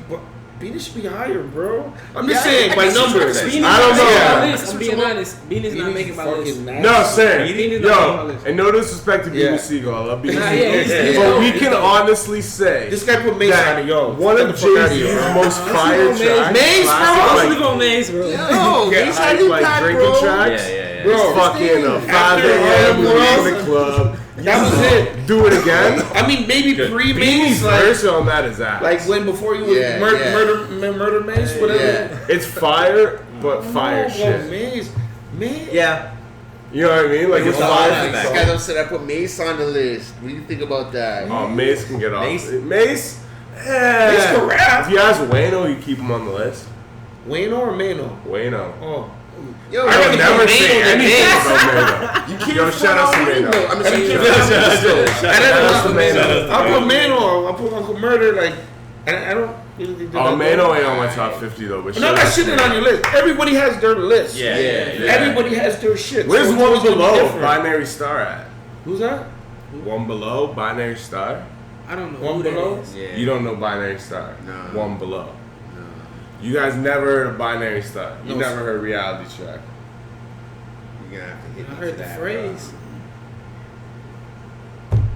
Beanie should be higher, bro. I'm Yeah, just saying I by guess it's numbers. Beanie's I don't know. I'm being honest. Beanie's not making my list. No, I'm saying, Beanie's not making my yo, list. and no disrespect to Yeah. Beanie Siegel, I love Beanie Nah, Siegel. yeah, he's But dope. we He's can dope. honestly say This guy put Mace on it, yo. one Get of the fuck outta Jay-Z's here. most fire Mace. tracks, Mace, bro. Let's classic, leave on Maze, bro. Yo, get Mace hype, had like impact, drinking bro. tracks. Yeah. Bro, It's fucking 5 After a.m. all, We're bro. in the club. That was it. Do it again. I mean, maybe Good. pre-Mace, Beanie's like verse on that is ass. when before you was Yeah, murder, yeah. murder Mace, whatever. Yeah. It's fire, but fire No, shit. Mace, Mace. Yeah, You know what I mean? Like It it's was fire. all This guy said I put Mace on the list. What do you think about that? Oh, Mace can get off. Mace? Mace Mace can rap. If you ask Wayno, you keep him on the list. Wayno or Mano? Wayno. Oh, Yo, I would never say Mano than anything Mace. about Mano. You can't Yo, shout out to Mano. I mean, so you can't Shout front out still. to Mano. I put Mano. I put Uncle Murder. Like, I don't really think Oh, Mano ain't on my top 50 though. But No, I'm not shitting on your list. Everybody has their list. yeah. Everybody has their shit. Where's So it's one always gonna be below different. Binary Star at? Who's that? One below Binary Star? I don't know One who that below? is. Yeah. You don't know Binary Star? No. One below. You guys never heard of Binary Star? You No, never sir. heard Reality Track? You're gonna have to hit I me heard for the that, phrase.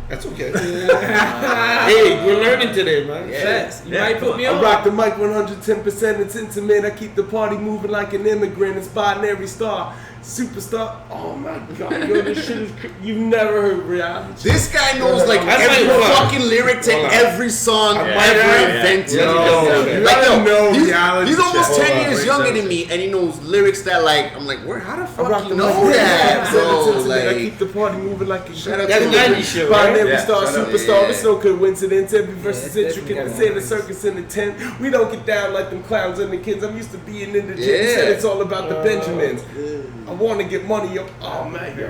That's okay. Hey, we're learning today, man. Facts. You Yeah, might put me I on. rock the mic 110%. It's intimate. I keep the party moving like an immigrant. It's Binary Star. Superstar. Oh my god, yo, this shit is you've never heard Reality Track. This guy knows like That's every like, hold on. fucking lyric to Hold on. every song Yeah. ever Yeah. invented. Yo, you Like, gotta yo, know he's, Reality he's almost Check. 10 Hold on, years wait, younger second. than me, and he knows lyrics that like I'm like, where? How the I fuck rock you the know mic that, 110%. bro? I Like, keep the party moving like a shout out That's to 90s shit, right? Binary Yeah, Star, shout out. superstar. Yeah. It's no coincidence. Every verse Yeah, is it's intricate. I definitely say the circus in the tent. We don't get down like them clowns and the kids. I'm used to being in the gym. Yeah. Said it's all about the Benjamins. I want to get money. Yo. Oh man, yo.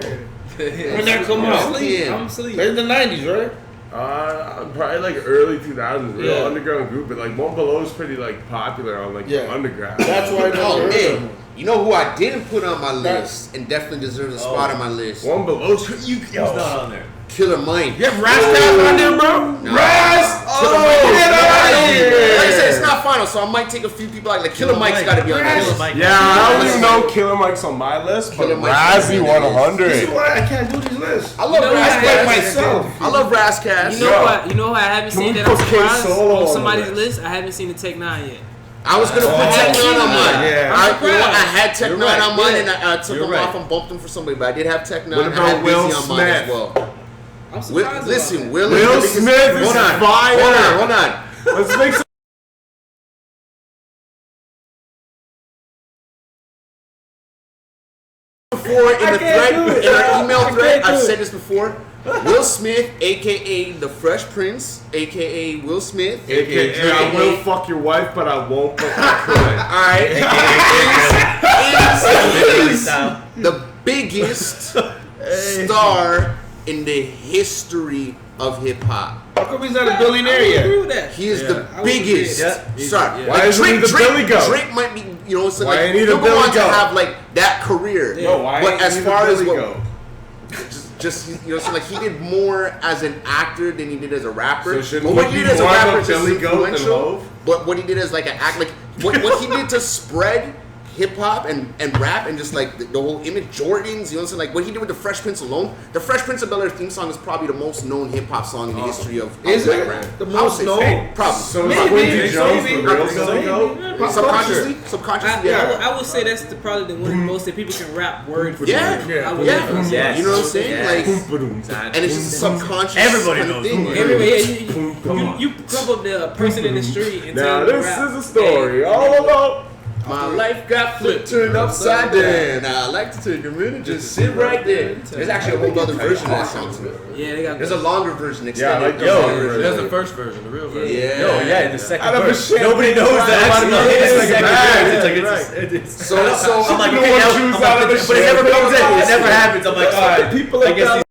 When that come I'm out? asleep. I'm asleep. That's the 90s, right? Probably like early 2000s, real Yeah. underground group, but like One Below is pretty like popular on like Yeah. underground. That's why I never Oh heard of man, him. you know who I didn't put on my list and definitely deserves a spot on my list? One Below, you He's not on there. Killer Mike. You have Rascal on there, bro? No. Raz! Killer Mike. get out of here. Like I said, it's not final, so I might take a few people like Killer Mike's got to be on that Killer list. Mike. Yeah, I don't even know Killer Mike's on my list, but Killer Mike's Razzie on the list. This is 100. why I can't do these lists. I love You know I what? Razzcast. myself. I love Razzcast. You know what? You know what I haven't Can seen we that I'm put K surprised Solo on on somebody's the list. I haven't seen the Tech 9 yet. I was gonna put I Tech haven't 9 on seen mine. it. Yeah. I, you know what? I had Tech You're 9 right. on mine, Yeah. and I took You're them right. off and bumped them for somebody. But I did have Tech 9. What I about had Will Busy on mine as Smith? well. I'm surprised. Listen, about Will Will is the biggest- Smith is Hold on, fire. hold on. Let's make some. Before in the thread, in our email thread, can't do I've it. said this before. Will Smith, aka the Fresh Prince, aka Will Smith, AKA, I will fuck your wife, but I won't fuck your kid. Alright, is the biggest star in the history of hip hop. How come he's not a billionaire I would agree yet? with that. He is the I would agree. biggest Yeah, star. yeah. Why Like isn't he the Billy Goat? Drake might be, you know, so Why like ain't he the he'll go Billy on to Goat? have like that career. Yeah. No, why But ain't as he far the as Billy what- Goat? Just you know, so like he did more as an actor than he did as a rapper. So shouldn't but what he he be did as a more of a rapper is just Billy Goat than influential. Hov? But what he did as like an act, like what he did to spread hip hop and rap and just like the whole image, Jordans, you know what I'm saying? Like what he did with the Fresh Prince alone. The Fresh Prince of Bel-Air theme song is probably the most known hip hop song in the history of Is black it rap. the I would most say known? Probably. So is Maybe, Quincy Jones maybe. the real Billy Goat? Subconsciously, yeah. I would say that's probably the one of the most that people can rap word for Yeah. word. Yeah. I would Yeah. definitely say that. You know what I'm saying? Yes. Like, and it's just a subconscious Everybody kind of knows thing. the word. Everybody, Come you come up to a person in the street and Now tell them this to rap. is a story all about. My life got flipped, turned upside down. I like to take a minute, just sit right there. There's actually a whole other version of that song too. Yeah, they got. There's a longer version, Yeah, extended. like version. That's the first version, the real version. Yeah. Yo, yeah, the second Out of a verse. shit. Nobody knows that. Actually, Actually, it's it's like the a second bag. verse. It's like Right. it's. So I'm like, You okay, know now, what Jews out of the but it never shit. comes in. It never happens. I'm like, all right. People I like guess that. these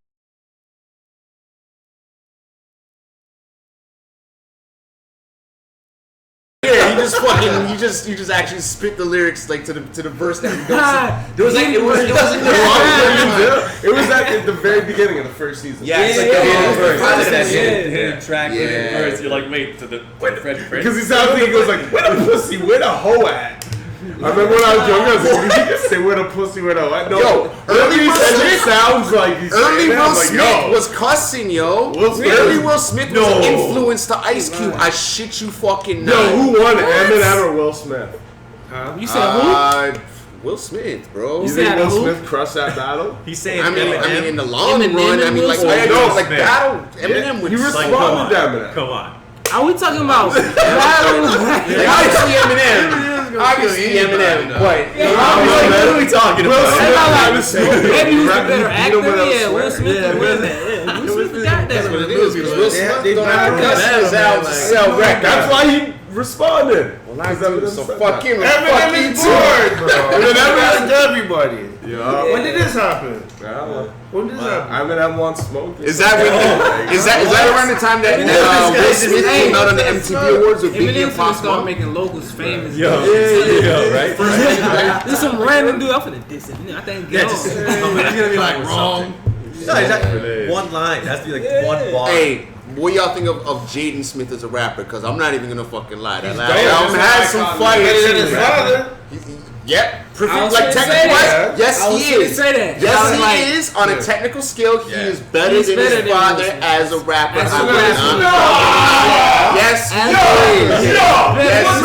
yeah, you just actually spit the lyrics like to the verse that we don't. There was like it wasn't It was at the very beginning of the first season. Yeah, it's like Yeah, the hidden yeah, verse. yeah. It's that Yeah. hidden track, Yeah. hidden verse. You're like, wait, to the Fresh Prince. Because he sounds like he goes like, where the pussy, where the hoe at? I remember when I was younger, I was like, you just say where the pussy, where the hoe at? No, Yo, early Will Will Smith- sounds like he's Early saying that. Will I'm like, Smith yo. was cussing, yo. Will Smith Early was- Will Smith was No. an influence to Ice Cube. I shit you fucking not. Yo, who won, Eminem or Will Smith? You said who? Will Smith, bro. You You think said Will who? Smith crushed that battle? He's saying I mean, Eminem. in the long Eminem run, I and mean, Will like, Smith. I know, like Smith. battle. Eminem would He like, responded to Eminem. Come on. Are we talking about battle? obviously Eminem. Obviously Eminem, but What are we talking Will about? Smith Maybe he was the better You actor. know what I'm Yeah, Will swearing? Smith would win that. Yeah, Will Smith got that. That's what it is. because Will Smith they don't have to battle cuss his out to sell records. That's why he responded. So fuck him. Eminem Fuck you is too. bored, bro. Eminem is everybody. Yeah. When did this happen? Yeah. When did this happen? Eminem wants smoke. Is that when? Is that around the time that Will Smith came out on the MTV Awards with Biggie Eminem's and gonna Pop start Smoke? making locals famous. Yo, right? This is some random dude. I'm finna diss it. I think Yeah, get just on. he's gonna be like wrong. No, exactly. One line. That's be like one bar. Hey, what y'all think of Jaden Smith as a rapper? Because I'm not even gonna fucking lie. That last dope. album had some fire. Better than his shit. father. Yep. I was Like gonna say technically, that. yes I was he gonna is. say that. I Yes was he like, is. On a technical scale, he is better He's than better his than father Will Smith. as a rapper. As a I will rapper. not- Yes, he As is. a- Yes, he is.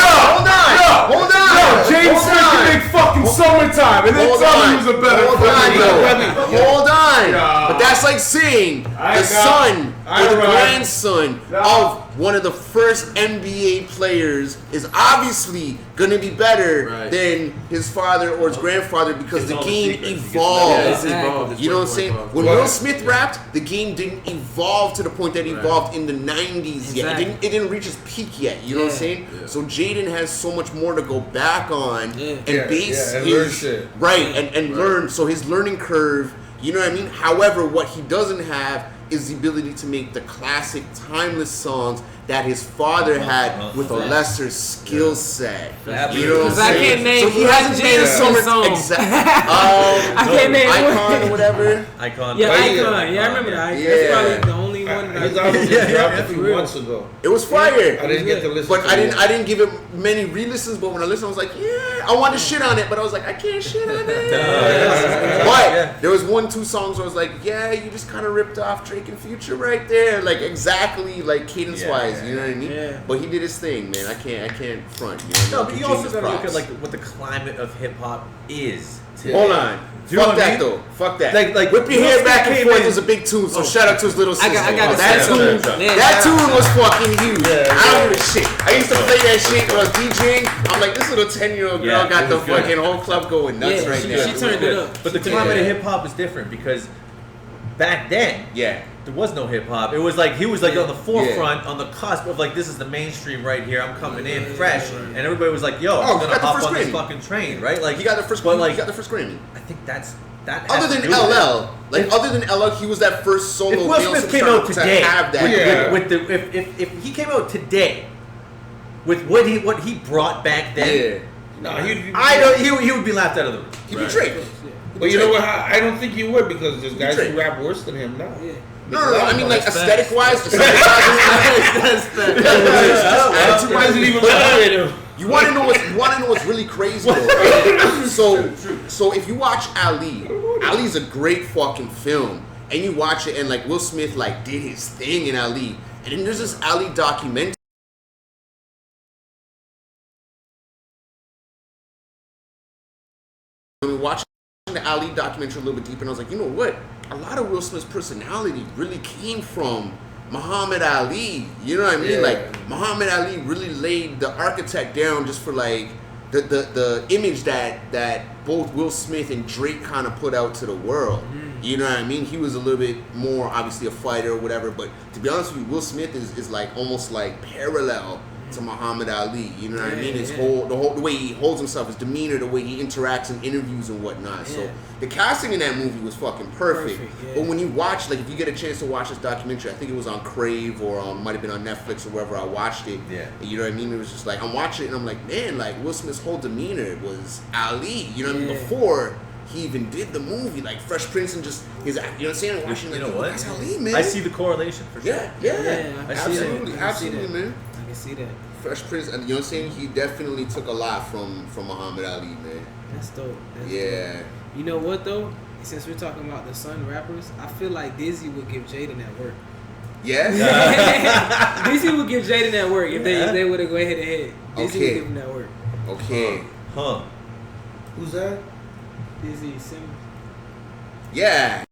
Hold on. James Smith can make fucking summertime, and then Hold tell me on. he was a better Hold fucking on. rapper. Hold on. fine. No. But that's like saying the son or the grandson of one of the first NBA players is obviously going to be better than his father or his grandfather because the game evolved. You know what I'm saying? When Will Smith rapped, the game didn't evolve to the point that it evolved in the 90s yet. It didn't reach its peak yet. You know what I'm saying? So Jaden has so much more to go back on and base and his learn shit. and learn. So his learning curve, you know what I mean? However, what he doesn't have is the ability to make the classic timeless songs that his father had with a lesser skill set. You know what I'm saying? I can't name so he hasn't made a summer song. I can't name Icon or whatever. Icon. Yeah, Icon. Yeah, I remember that. That's probably the only one that His album just dropped a few months ago. It was fire. I didn't get to listen But to I didn't give it many re-listens, but when I listened I was like, yeah, I wanted to shit on it, but I was like, I can't shit on it. But there was 1-2 songs where I was like, yeah, you just kind of ripped off Drake and Future right there, like exactly like cadence wise, you know what I mean? Yeah. But he did his thing, man. I can't front. You know? No, but you also gotta look at like what the climate of hip hop is today. Hold on. Fuck that though. Fuck that. Like Whip Your Hair Back and Forth was a big tune, so shout out to his little sister. I got that tune was fucking huge. I don't give a shit. I used to play that shit when I was DJing. I'm like, this little 10-year-old girl got the fucking whole club going nuts right now. She turned it up. But the climate of hip hop is different because back then, there was no hip hop. It was like he was like on the forefront, on the cusp of like this is the mainstream right here. I'm coming in fresh, and everybody was like, "Yo, I'm gonna hop on this fucking train," right? Like he got the first, but like he got the first Grammy. I think that's that. Other than LL, other than LL, he was that first solo. If Will Smith came out today, to have that, with the if he came out today, with what he brought back then, he would be laughed out of the room. He'd be Drake. But you know what? I don't think you would because there's guys who rap worse than him now. No, I mean like aesthetic wise. You want to know what's really crazy though? So if you watch Ali's a great fucking film, and you watch it and like Will Smith like did his thing in Ali, and then there's this Ali documentary. When we watched the Ali documentary a little bit deeper, and I was like, you know what? A lot of Will Smith's personality really came from Muhammad Ali. You know what I mean? Like Muhammad Ali really laid the architect down just for like the image that both Will Smith and Drake kind of put out to the world. You know what I mean? He was a little bit more obviously a fighter or whatever, but to be honest with you, Will Smith is like almost like parallel to Muhammad Ali, you know what I mean? The way he holds himself, his demeanor, the way he interacts in interviews and whatnot. So the casting in that movie was fucking perfect. But when you watch, like if you get a chance to watch this documentary, I think it was on Crave or might have been on Netflix or wherever I watched it. And you know what I mean? It was just like I'm watching it and I'm like, man, like Will Smith's whole demeanor was Ali. You know what I mean? Before he even did the movie, like Fresh Prince and just his, you know what I'm saying? I'm watching, you like, know what? That's Ali, man. I see the correlation for sure. Absolutely, man. I can see that. Fresh Prince, and you know what I'm saying? He definitely took a lot from Muhammad Ali, man. That's dope. That's dope. You know what though? Since we're talking about the Sun rappers, I feel like Dizzy would give Jaden that work. Yeah. Dizzy would give Jaden that work if they would have go head to head. Dizzy would give him that work. Okay. Who's that? Dizzy Simmons. Yeah.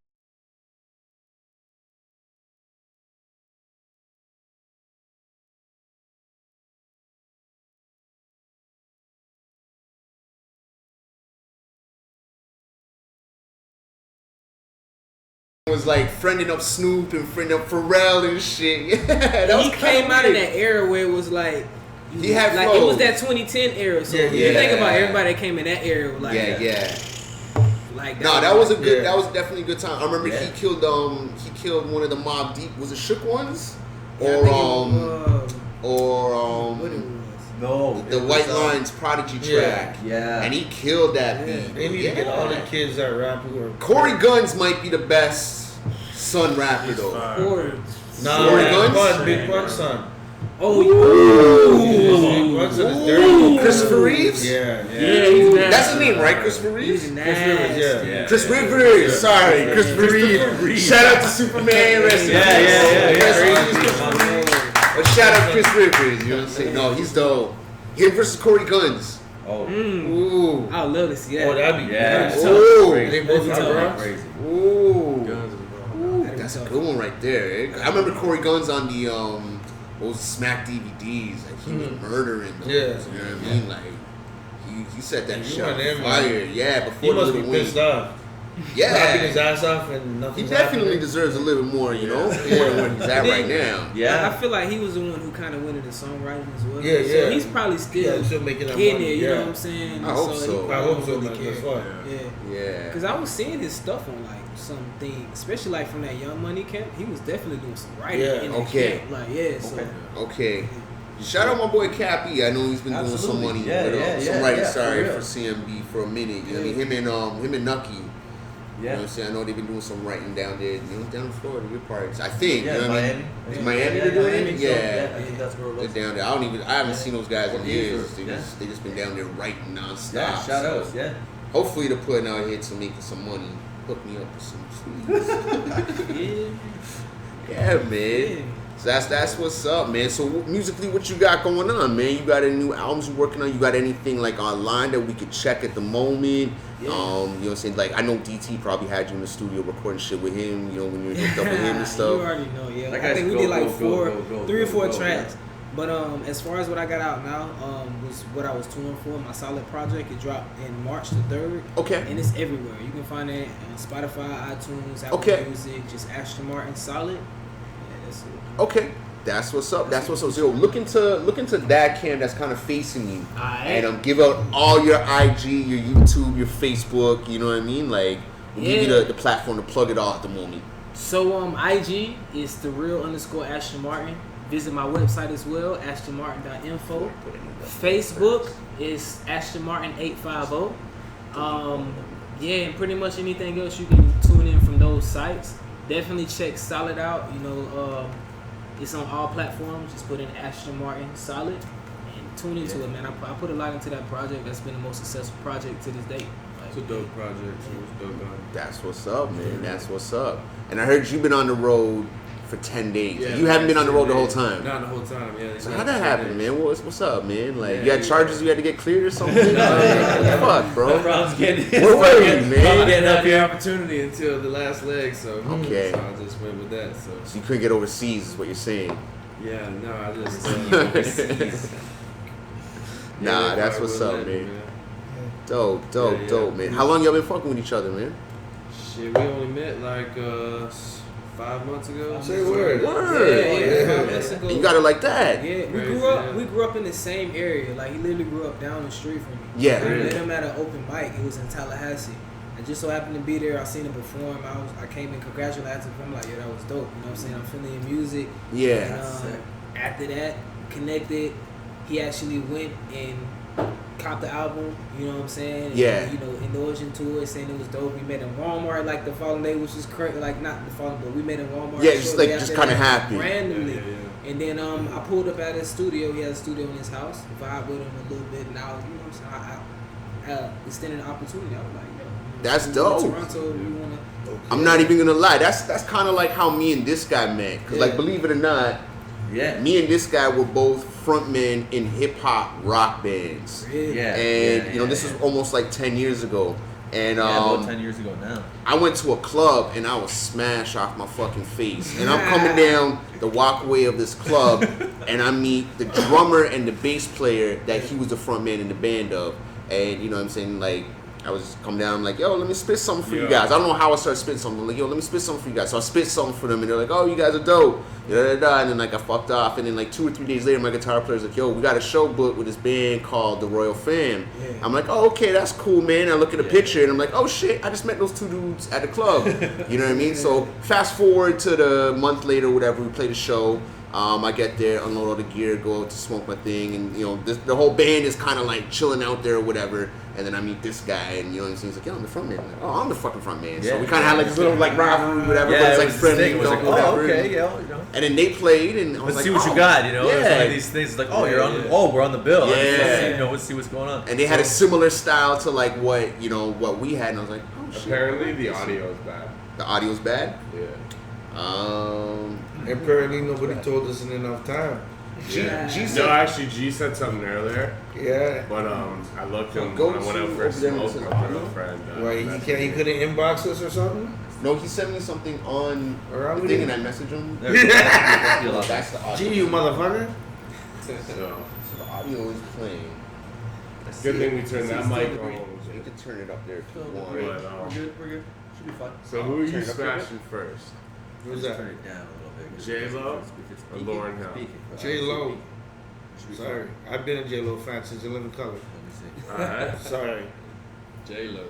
Was like friending up Snoop and friending up Pharrell and shit. Yeah, he came out of that era where it was like he had like flows. it was that 2010 era. So if you think about everybody that came in that era, like like that was a good. That was definitely a good time. I remember he killed one of the Mobb Deep. Was it Shook Ones? No, the White Lines Prodigy track. And he killed that beat. They need to get all the kids that rap who are. Corey Guns might be the best son rapper though. Corey Guns? Big Pun son. Big Pun son is dirty. Christopher Reeves? Yeah, he's nasty. That's his name, right? Christopher Reeves? He's nasty. Chris Rivers. Sorry, Christopher Reeves. Shout out to Superman. But shout out Chris Rivers, you know what I'm saying? No, he's dope. Him versus Corey Guns. Oh. Ooh. I would love to see that. Oh, that'd be Yeah. Ooh. They both That'd be got tough. bros. Crazy. Ooh. Guns involved. That's a good one right there. I remember Corey Guns on the what was it, Smack DVDs. Like he was murdering those. Yeah. You know what I mean? Like he set that Yeah, you shit went on in, man. fire. Yeah, He before must the be Little pissed Wayne. off. Knocking his Yeah. ass off and He nothing's definitely happening. deserves a little more, you know, more than where he's at right now. Yeah. I feel like he was the one who kind of went into songwriting as well. Yeah, So yeah. he's probably still Yeah, still making that getting money. it, you Yeah. know what I'm saying? I hope so. he I probably hope so, don't man. really That's care. fine. Yeah. Yeah. Because I was seeing his stuff on like some things, especially like from that Young Money camp. He was definitely doing some writing Yeah, in that okay. camp. Like, yeah, so. Okay. Shout out my boy Cappy. I know he's been doing some Absolutely. money Yeah, with yeah, some yeah, writing, yeah, sorry, for for real. CMB for a minute. You know what I mean? Him and Nucky. You know what I'm saying? I know they've been doing some writing down there, you know, down in Florida, good parts. I think. Yeah, you know what I Miami. mean? Is Yeah, Miami yeah, they're doing Miami, it? so, Yeah. I think that's where it was. They're down there. I haven't seen those guys in years. They Yeah. just been down there writing nonstop. Yeah, shout So outs, yeah. hopefully they're putting out hits and making some money. Hook me up with some tweets. Yeah. Yeah, man. So that's what's up, man. So musically, what you got going on, man? You got any new albums you working on? You got anything like online that we could check at the moment? Yeah. You know what I'm saying? Like I know DT probably had you in the studio recording shit with him. You know when you were hooked up with him and You stuff. already know, yeah. That I guy's think we go, did like go, three or four go, tracks. But as far as what I got out now, was what I was touring for. My solid project. It dropped in March the 3rd. Okay. And it's everywhere. You can find it on Spotify, iTunes, Apple Okay. Music. Just Aston Martin Solid. Yeah, that's it. Okay. That's what's up. That's what's up. So look into that cam that's kind of facing you, Alright. and give out all your IG, your YouTube, your Facebook. You know what I mean? Like we'll give you Yeah. the platform to plug it all at the moment. So IG is _Aston Martin. Visit my website as well, astonmartin.info. Facebook is Aston Martin 850. Yeah, and pretty much anything else you can tune in from those sites. Definitely check Solid out. You know, it's on all platforms. Just put in Aston Martin Solid and tune into it, man. I put a lot into that project. That's been the most successful project to this date. It's a dope project. It was dope. That's what's up, man. That's what's up. And I heard you've been on the road for 10 days. Yeah, You haven't been on the road the whole yeah. time. Not the whole time, yeah. So how'd that happen, man? What's up, man? Like, Yeah, you had yeah. charges you had to get cleared or something? What the fuck, bro? Brown's getting Where were you, I man? didn't have the opportunity until the last leg, so Okay. so I just went with that. So So you couldn't get overseas, is what you're saying. yeah, no, I just Nah, that's probably what's wouldn't up, let me, man. Dope, Yeah. dope, man. How long y'all been fucking with each other, man? Shit, we only met like 5 months ago. Say word. Yeah, Yeah. 5 months ago. And you got it like that? Yeah, we Crazy, grew up. yeah. We grew up in the same area. Like he literally grew up down the street from me. Yeah. I Really? met him at an open mic. It was in Tallahassee. I just so happened to be there. I seen him perform. I came and congratulated him. I'm like, yeah, that was dope. You know what I'm saying? I'm feeling your music. Yeah. And, after that, connected. He actually went and copped the album. You know what I'm saying? And, Yeah. you know, endorsed to it, saying it was dope. We met in Walmart like the following day, which is correct. Like not the following, but we met in Walmart. Yeah, just shortly like just after kind of that, happy. randomly. Yeah. And then I pulled up at his studio. He has a studio in his house. Vibe with him a little bit. Now, you know what I'm saying? I extended the opportunity. I was like, yo, That's we go to dope. Toronto, we wanna. I'm not even gonna lie. That's kind of like how me and this guy met. Cause like, Yeah. believe it or not, Yeah. me and this guy were both frontmen in hip hop rock bands. Really? Yeah. And you know, this was almost like 10 years ago. And Yeah, about 10 years ago now. I went to a club and I was smashed off my fucking face. And I'm coming down the walkway of this club and I meet the drummer and the bass player that he was the front man in the band of. And you know what I'm saying? Like, I was coming down, I'm like, yo, let me spit something for you guys. I don't know how I started spitting something. I'm like, yo, let me spit something for you guys. So I spit something for them and they're like, oh, you guys are dope. And then like I fucked off. And then like 2 or 3 days later, my guitar player's like, yo, we got a show booked with this band called The Royal Fam. Yeah. I'm like, oh, okay, that's cool, man. I look at the picture and I'm like, oh shit, I just met those 2 dudes at the club. You know what I mean? So fast forward to the month later, whatever, we play the show. I get there, unload all the gear, go out to smoke my thing, and you know, the whole band is kind of like chilling out there or whatever. And then I meet this guy, and you know what I'm saying? He's like, yo, I'm the front man. I'm like, oh, I'm the fucking front man. So Yeah. we kind of had like this little like rivalry, whatever, but Yeah, it's it like was this friendly, thing. It was like, whatever. oh, okay, yeah, you know. And then they played, and I was Let's like, see what oh, you got, you know. It's Yeah. one of these things. It's like, oh, you're on. Yeah. Oh, we're on the bill. Yeah. Let's see what's going on. And they had a similar style to like what what we had, and I was like, oh shit. Apparently the audio is bad. The audio's bad. Yeah. Apparently nobody told us in enough time. G No, said, actually, G said something earlier, Yeah. but I looked him Go when I went out to for a over there and smoke. listen. My girlfriend. Wait, he couldn't inbox us or something? no, he sent me something on Or the we thing didn't. and I messaged him. Yeah. That's the audio. Gee, you motherfucker. So, So the audio is playing. good thing we turned that mic So on. you can turn it up there if you want. But, We're good. Should be fine. so who are Turn you it up a little smashing first? Who's that? Turn it down a little bit. J-Lo or Lauryn Hill? J-Lo. Sorry. I've been a J-Lo fan since 11 Color. Let me see. Alright. Sorry. J-Lo.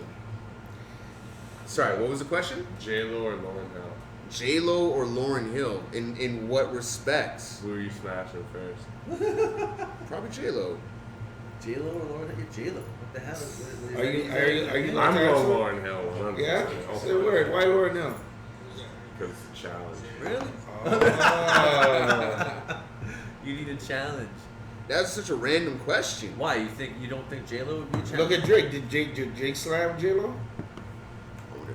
Sorry, what was the question? J-Lo or Lauryn Hill? J-Lo or Lauryn Hill? In what respects? Who are you smashing first? Probably J-Lo. J-Lo or Lauryn Hill? J-Lo. What the hell? Is Are you I'm like going that? Lauryn Hill. 100%. Yeah? Say a word. Why Lauryn Hill? Because it's a challenge. Really? Oh. You need a challenge. That's such a random question. Why? You don't think J-Lo would be a challenge? Look at Drake. Did Jake slam J-Lo?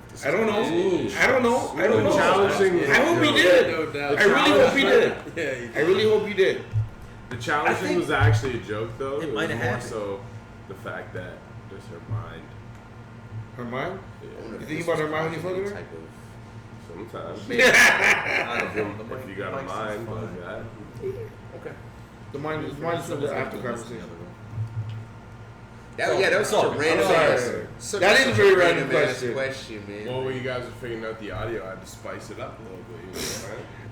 This I don't know. Ooh. I don't know. I don't know. Challenging. I hope he did. No doubt. I really hope he did. Yeah, I really hope he did. The I challenging think was actually a joke, though. it It might was have more happened. so the fact that just her mind. Her mind? Yeah. You think about her mind when you fucking her? Type of- Sometimes. I don't know. If you got a mind like that. Okay. The mind is for the after conversation. That was such a random sorry. ass. That is a very random ass question. man. Well, when you guys were figuring out the audio, I had to spice it up a little bit. You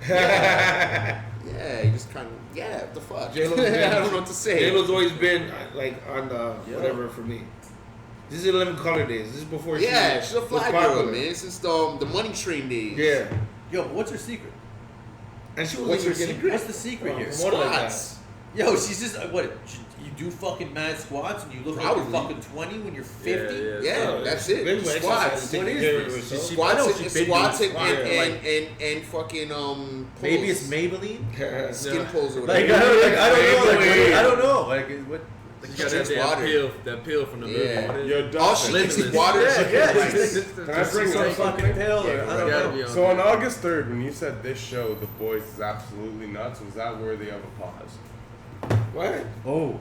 know, right? Yeah, you just kind of what the fuck? J-Lo's I been- don't know what to say. J-Lo's always been like on the whatever for me. This is 11 Color days. This is before Yeah, she's a was fly girl, popular. man. Since the Money Train days. Yeah. Yo, but what's her secret? And she was What's even her getting secret? What's the secret here? More like that. Squats. Yo, she's just what? You do fucking mad squats and you look like Probably. you're fucking 20 when you're 50. Yeah, that's it. Been with Squats. exercise, What taking is care of this? herself. I know Squats she's and been squats doing and, squats, and fucking Maybe pulls. it's Maybelline. Skin pulls or Like whatever. I don't know. Like, I don't know. Like what? You She got drinks that water. pill from the Yeah. movie. Yo, All she Dustin. drinks is Limitless. water. Can I bring Some up fucking something? pill. Yeah, I you don't gotta know. be on So on August 3rd, when you said this show, The Boys, is absolutely nuts, was that worthy of a pause? What? Oh.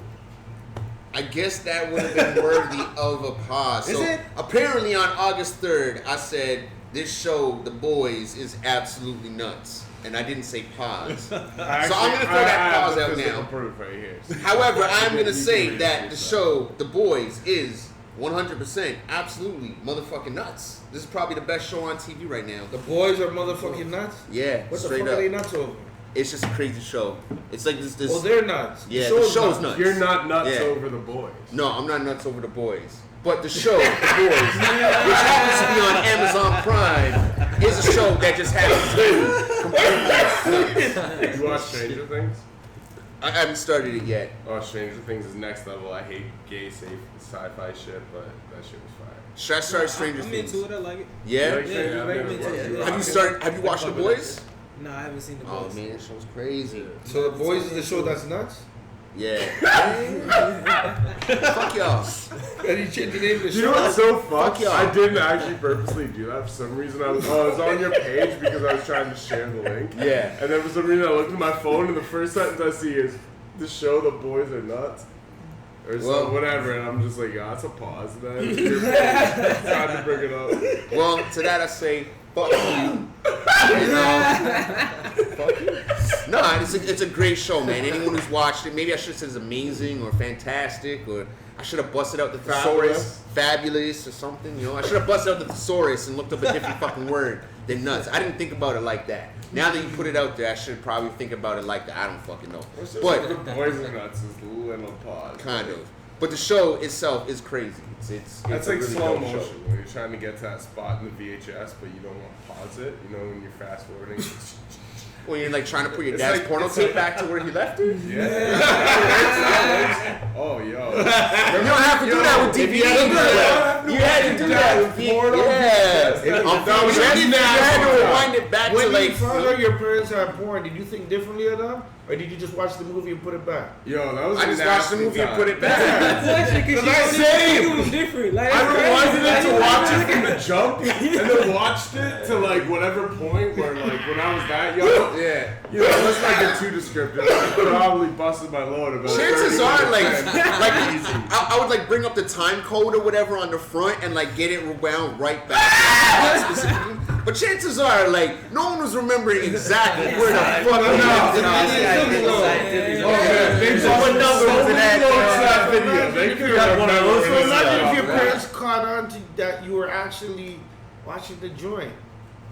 I guess that would have been worthy of a pause. Is So it? apparently on August 3rd, I said this show, The Boys, is absolutely nuts, and I didn't say pause. So I'm gonna throw that pause out now. Proof right here. However, I'm gonna You say can read that it the yourself. show, The Boys, is 100% absolutely motherfucking nuts. This is probably the best show on TV right now. The boys are motherfucking nuts? Yeah, What the straight fuck up. are they nuts over? It's just a crazy show. It's like this. Well, they're nuts. Yeah, the show's nuts. You're not nuts Yeah. over The Boys. No, I'm not nuts over The Boys. But the show, The Boys, which happens to be on Amazon Prime, is a show that just happens to be completely nuts. You watch Stranger Things? I haven't started it yet. Oh, Stranger Things is next level. I hate gay sci-fi shit, but that shit was fire. Should I start Stranger I'm Things? into it. I like it. Yeah? Like Stranger Yeah, Things? I'm into it. Yeah. Have you started? Have you watched The Boys? No, I haven't seen the Oh boys. man, that show's crazy. So the boys is the show that's nuts? Yeah. Fuck y'all. And you changed the name of the You know show? what's so fucked? y'all. I didn't actually purposely do that. For some reason, I was on your page because I was trying to share the link. Yeah. And then for some reason, I looked at my phone, and the first sentence I see is, "The show The Boys Are Nuts." Or Well- so whatever, and I'm just like, yeah, that's a pause. Then your page. It's time to bring it up. Well, to that I say, fuck you. And, fuck you. No, it's a great show, man. Anyone who's watched it, maybe I should have said it's amazing or fantastic, or I should have busted out the thesaurus, fabulous or something. You know, I should have busted out the thesaurus and looked up a different fucking word than nuts. I didn't think about it like that. Now that you put it out there, I should probably think about it like that. I don't fucking know, but The Boys Are Nuts is a little pause. kind of. But the show itself is crazy. It's That's a like really slow dope show. motion when you're trying to get to that spot in the VHS, but you don't want to pause it. You know, when you're fast forwarding. When you're like trying to put your It's dad's like- porno it's tape like- back to where he left it. Yeah. Oh, yo. You don't have to do that with If you DVDs. don't You had to do that. Yeah. You had to rewind it back When to you like. found out your parents had porn, did you think differently of them? Or did you just watch the movie and put it back? Yo, that was I a just watched the nasty movie and time. put it back. It was different. Like, I rewinded it to watch it crazy. from the jump, and then watched it to like whatever point where like when I was that young. Yeah. You know, let's not get too descriptive. I probably busted my load about. Chances 30 are, minutes. I would like bring up the time code or whatever on the front and like get it rewound right back. Specifically. But chances are, like, no one was remembering exactly where the fuck it What number was it at? that video. They could have one of those. So imagine if your parents caught on to that you were actually watching the joint.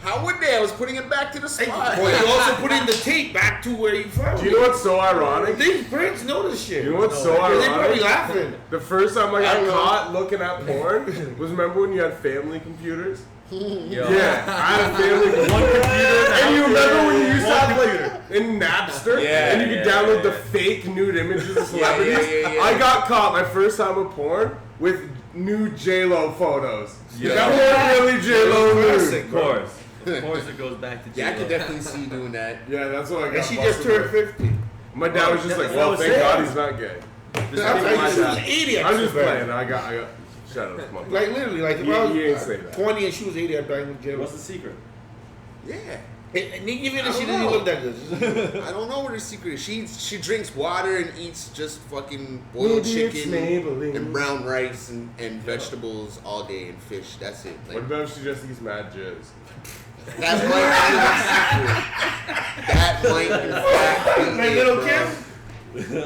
How would they? I was putting it back to the spot. Or you also putting the tape back to where you found Do you know what's so ironic? These parents know this shit. You know what's so They ironic? probably laughing. The first time I got I know. caught looking at porn was remember when you had family computers? Yo. Yeah, I had a family one computer. And you remember when you used to have like in Napster? Yeah, and you could download the fake nude images of celebrities? yeah. I got caught my first time with porn with nude J-Lo photos. Yeah. That was really J-Lo nude. Of course. Of course it goes back to Yeah, I J-Lo. could definitely see you doing that. Yeah, that's what I got. And she just busted turned with. 50. My dad was just like, That's well, what I thank was God saying. he's not gay. That's my like she was dad. 80. I'm just bad. playing. I got. Shut up, come on. Like literally, like if You- I you ain't was say that. 20 and she was 80, I'd bang with J-Lo. What's the secret? Yeah. And even I if she don't didn't know. look that good. I don't know what her secret is. She drinks water and eats just fucking boiled Maybe it's chicken Maybelline. and brown rice and vegetables all day and fish. That's it. What Like, about if she just eats mad jizz? that might be the secret. That might in fact be Like it, little bro. Kim?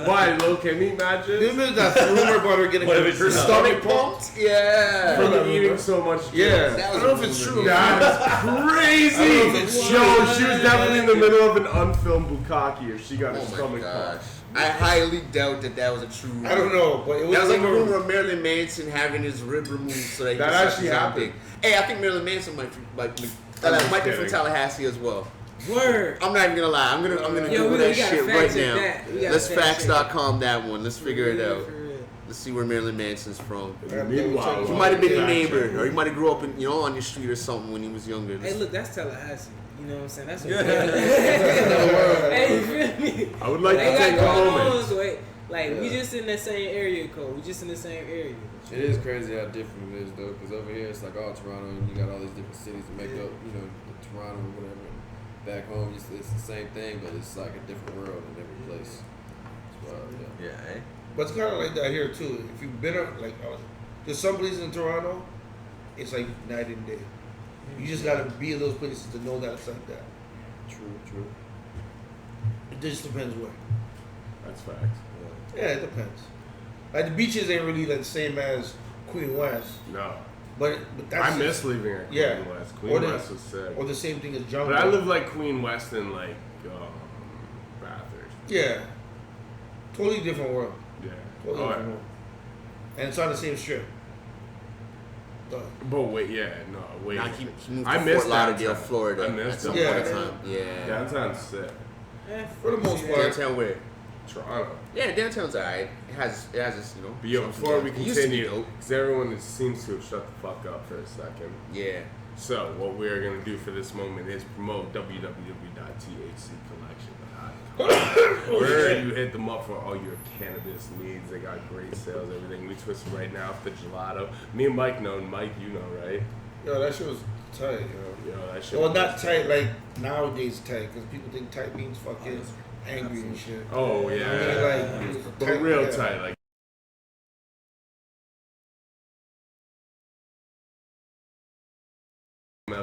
Why, Lil Kim eat mad jizz? This is that rumor about her getting What if her it's Her not? stomach pumped? Yeah. From eating so much jizz. Yeah. That I was don't know if a it's rumor. true. That is I don't know crazy! if it's Yo, true. she was definitely in the middle of an unfilmed bukkake if she got her Oh my stomach gosh. pumped. I highly doubt that was a true rumor. I don't know, but it was That was like a rumor. rumor of Marilyn Manson having his rib removed so that he That could suck actually his own happened. dick. Hey, I think Marilyn Manson might be just from kidding. Tallahassee as well. Word. I'm not even gonna lie. I'm gonna Yo, Google we that gotta shit fact right check now. that. We gotta Let's fact check facts.com that one. Let's figure it out. For real. Let's see where Marilyn Manson's from. Meanwhile, He might have been your neighbor, or he might have grew up in, on your street or something when he was younger. Hey, look, that's Tallahassee. You know what I'm saying? That's Yeah. okay. Hey, you feel me? I would like to They take a got moment. going on, so like we just in that same area, Cole. We just in the same area. It is crazy how different it is though, because over here it's like all Toronto, and you got all these different cities to make up, the Toronto or whatever. Back home, it's the same thing, but it's like a different world in every place. It's wild, yeah. Yeah, eh? But it's kind of like that here too. If you've been like, there's some places in Toronto, it's like night and day. You just gotta be in those places to know that it's like that. True. It just depends where. That's facts. Yeah, it depends. Like the beaches ain't really like the same as Queen West, No. but that's I miss leaving at Queen Yeah. West. Queen Or the- West was sick. or the same thing as Jungle. But I live like Queen West in like Bathurst. Yeah, totally different world. Yeah. Totally Oh, different yeah. world. And it's on the same strip. Duh. But wait, wait. Nah, he moved I to miss Fort Lauderdale, downtown. Florida. I miss at some downtown. point in time. Yeah. Downtown's sick. For the most part. Downtown where? Toronto. Yeah, downtown's alright. It has its, But yo, something before we there. It used to be continue, dope. because everyone seems to have shut the fuck up for a second. Yeah. So what we're gonna do for this moment is promote www.thccollection.com. Where you hit them up for all your cannabis needs. They got great sales, everything. We twisted right now for the gelato. Me and Mike know. Mike, you know, right? Yo, that shit was tight, yo. Yo, that shit. Well, was not tight like nowadays tight, because people think tight means fucking angry and shit. Oh yeah. I mean, like, it was But tight, real yeah. tight, like.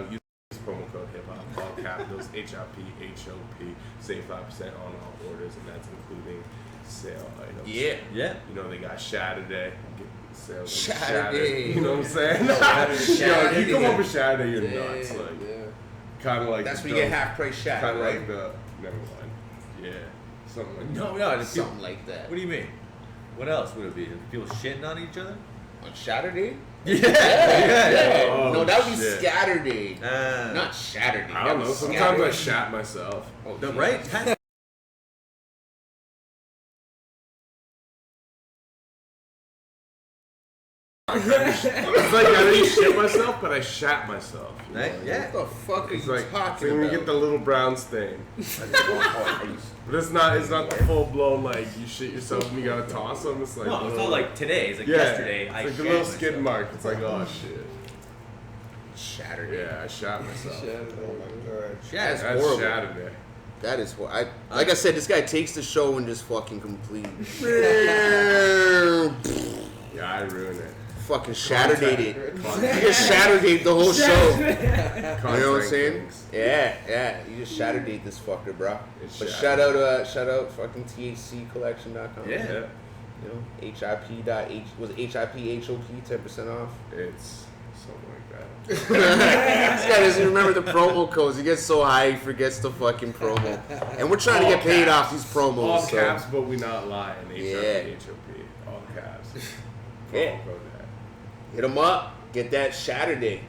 Use promo code hip hop, all capitals HIPHOP, save 5% on all orders, and that's including sale items. Yeah. Yeah. You know they got Saturday, get sales on Saturday. You know what I'm saying? Yo, if you come up with Saturday, you're nuts. Like kind of like That's the when you get dope- half price shot, Kind of right? like the never mind. Yeah, something like that. No, it's Something like that. What do you mean? What else would it be? People shitting on each other? On Saturday? Yeah. Oh, No, that would be shit. Saturday. Ah. Not Saturday. I don't know. Sometimes I shat myself. Oh, No, geez. right? It's like really shit myself, but I shat myself. Right? Yeah. What the fuck are It's you like talking when you about? get the little brown stain. But it's not the full blown like you shit yourself and you gotta toss them. It's like No, it's not like today. It's like yeah, yesterday. It's I like a shat little skid myself. mark. It's like oh shit. Shattered. Yeah, I shot myself. Oh my god. That's That's horrible. shattered it. That is what like I said. This guy takes the show and just fucking complete. Yeah, I ruined it. Fucking shattered it. You just shattered the whole show. You know what I'm saying? Yeah. You just shattered this fucker, bro. It's But shattered. shout out fucking THCcollection.com. Yeah. You know, HIP.H was it HIP HOP 10% off. It's something like that. This guy doesn't remember the promo codes. He gets so high he forgets the fucking promo. And we're trying to All get paid caps. off these promos. All so. caps, but we not lying. Yeah. HOP. All caps. Yeah. Promo code that. Hit them up. Get that Saturday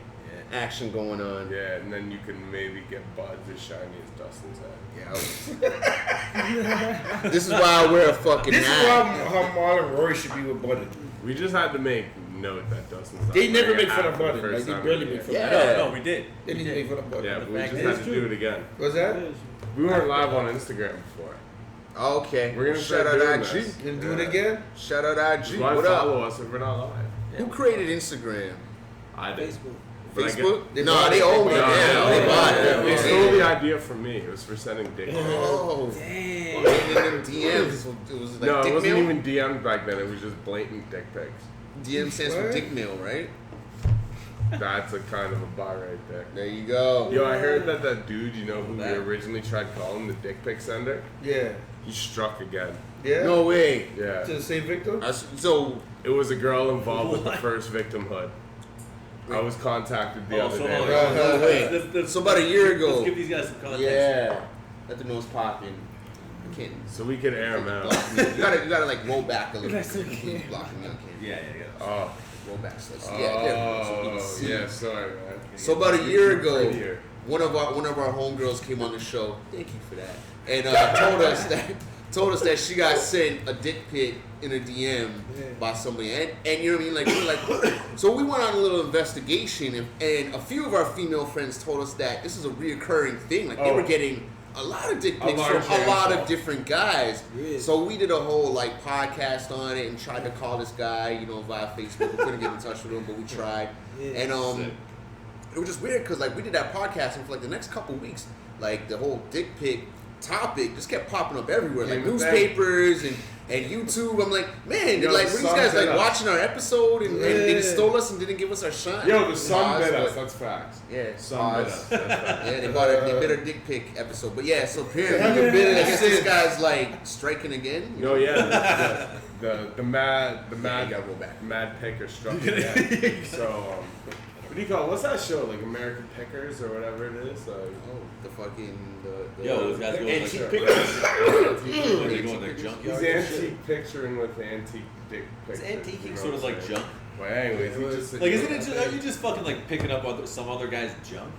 action going on. Yeah, and then you can maybe get buds as shiny as Dustin's head. Yeah. This is why I wear a fucking This is hat. how Marlon Roy should be with Budden. We just had to make note that Dustin's not They never wearing make a fun hat of for the Budden. first Like, they time barely in a make year. fun Yeah. of No, we did. They need to make fun of Budden. Yeah, but we fact just is had to true. do it again. What's that? We weren't live on Instagram before. Okay. We're gonna Shout start out doing IG. this. You gonna do it again? Shout out That's IG. why What up? follow us if we're not live. Who created Instagram? I did. Facebook. But I get- Facebook? They No, bought they it. own it. They Yeah, bought it. they bought it. They stole the idea from me. It was for sending dick pics. Oh. Damn. In them DMs. It was like No, it dick wasn't mail? even DM'd back then. It was just blatant dick pics. DM stands for What? dick mail, right? That's a kind of a bar right there. There you go. Yo, I heard that dude, you know, who we That. originally tried calling the dick pic sender, Yeah. he struck again. Yeah? No way. Yeah. To the same victim? So, It was a girl involved with the first victimhood. I was contacted the other day. no way. So about a year ago. Let's give these guys some context. Yeah. Let them know it's popping. I can't. So we could air him out. Block me. You gotta like roll back a little That's bit. okay. Blocking me on camera. Yeah. Oh. Roll back. So yeah, there we go. So we can Oh, see. yeah, sorry, man. So about a year Right ago, here. one of our homegirls came on the show. Thank you for that. And told us that she got sent a dick pic in a DM by somebody. And you know what I mean? Like we were like, so we went on a little investigation, and a few of our female friends told us that this is a reoccurring thing. Like they were getting a lot of dick pics from a lot of different guys. Really? So we did a whole like podcast on it and tried to call this guy, you know, via Facebook. We couldn't get in touch with him, but we tried. Yeah. And it was just weird because like we did that podcast and for like the next couple weeks, like the whole dick pic topic just kept popping up everywhere, like Yeah, but newspapers and YouTube. I'm like, man, Yo, like the were these sun guys bit like us. watching our episode and they just stole us and didn't give us our shine? Yo, the sun bit us. But- That's facts. Yeah, Sun bit odds. us. That's facts. Yeah, they bit our dick pic episode. But yeah, so apparently, haven't I been in guess this since. guy's like striking again. Yo, yeah, the mad Yeah, you gotta go back. mad picker struck again. So what do you call it? What's that show? Like American Pickers or whatever it is. Like, Oh, the fucking the Yo, those guys go antique like pictures. when they go in their He's junkyard. he's and shit. antique picturing with antique dick It's pictures. antiquing you know sort of what like I'm junk. saying? Well, anyways, he just Like, isn't it? Just, are you just fucking like picking up some other guy's junk?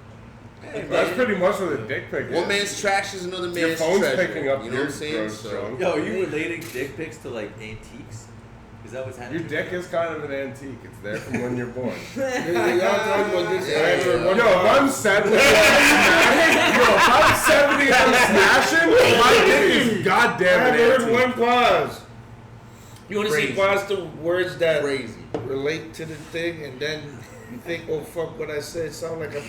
That's pretty much what a dick pic is. One man's trash is another Your man's phone's treasure. picking up You know your what I'm saying? gross So, junk. Yo, are you relating dick pics to like antiques? Is that what's happening? Your dick is kind of an antique. It's there from when you're born. Y'all talking about this? Yeah, yeah. Yo, if I'm 70 and I'm smashing, my dick is I goddamn an heard antique. one pause. You want to see Crazy. pause the words that crazy. relate to the thing, and then you think, oh fuck, what I said sound like a.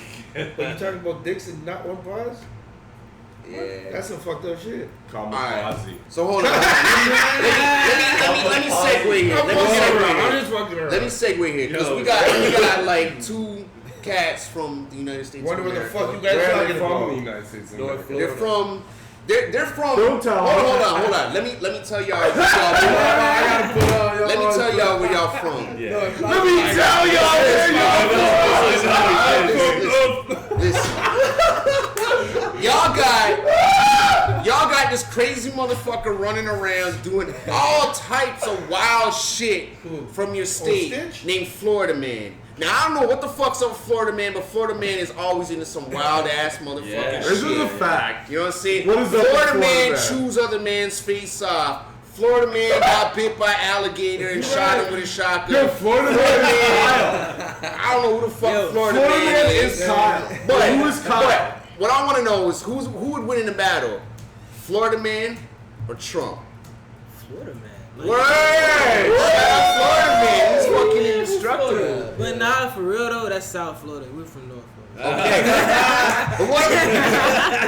But you talking about dicks and not one pause? Yeah. That's some fucked up shit. Call me Alright. Ozzy. So hold on. Let me segue here. I'm Let me segue here. just fucking around. Let me segue here because Yo. we got like two cats from the United States. Wonder of what the America. fuck you guys Where are talking they from in the about? United States of North America? Florida. They're from. Don't tell hold her. on. Let me tell y'all. Where y'all let me tell y'all where y'all from. Yeah. Let me tell y'all where y'all Listen. Y'all got this crazy motherfucker running around doing all types of wild shit from your state Stitch? named Florida Man. Now I don't know what the fuck's up with Florida Man, but Florida Man is always into some wild ass motherfucking Yeah. shit. This is a fact. You know what I'm saying? What is up with Florida Florida Man Man? chews other man's face off Florida man got bit by alligator and shot him with a shotgun. Yo, Florida man. I don't know who the fuck Florida man is. Kyle. But who is Kyle? But what I want to know is who would win in the battle, Florida man or Trump? Florida man. Word! Florida man, he's fucking indestructible. But nah, for real though, that's South Florida. We're from North Florida. Okay. But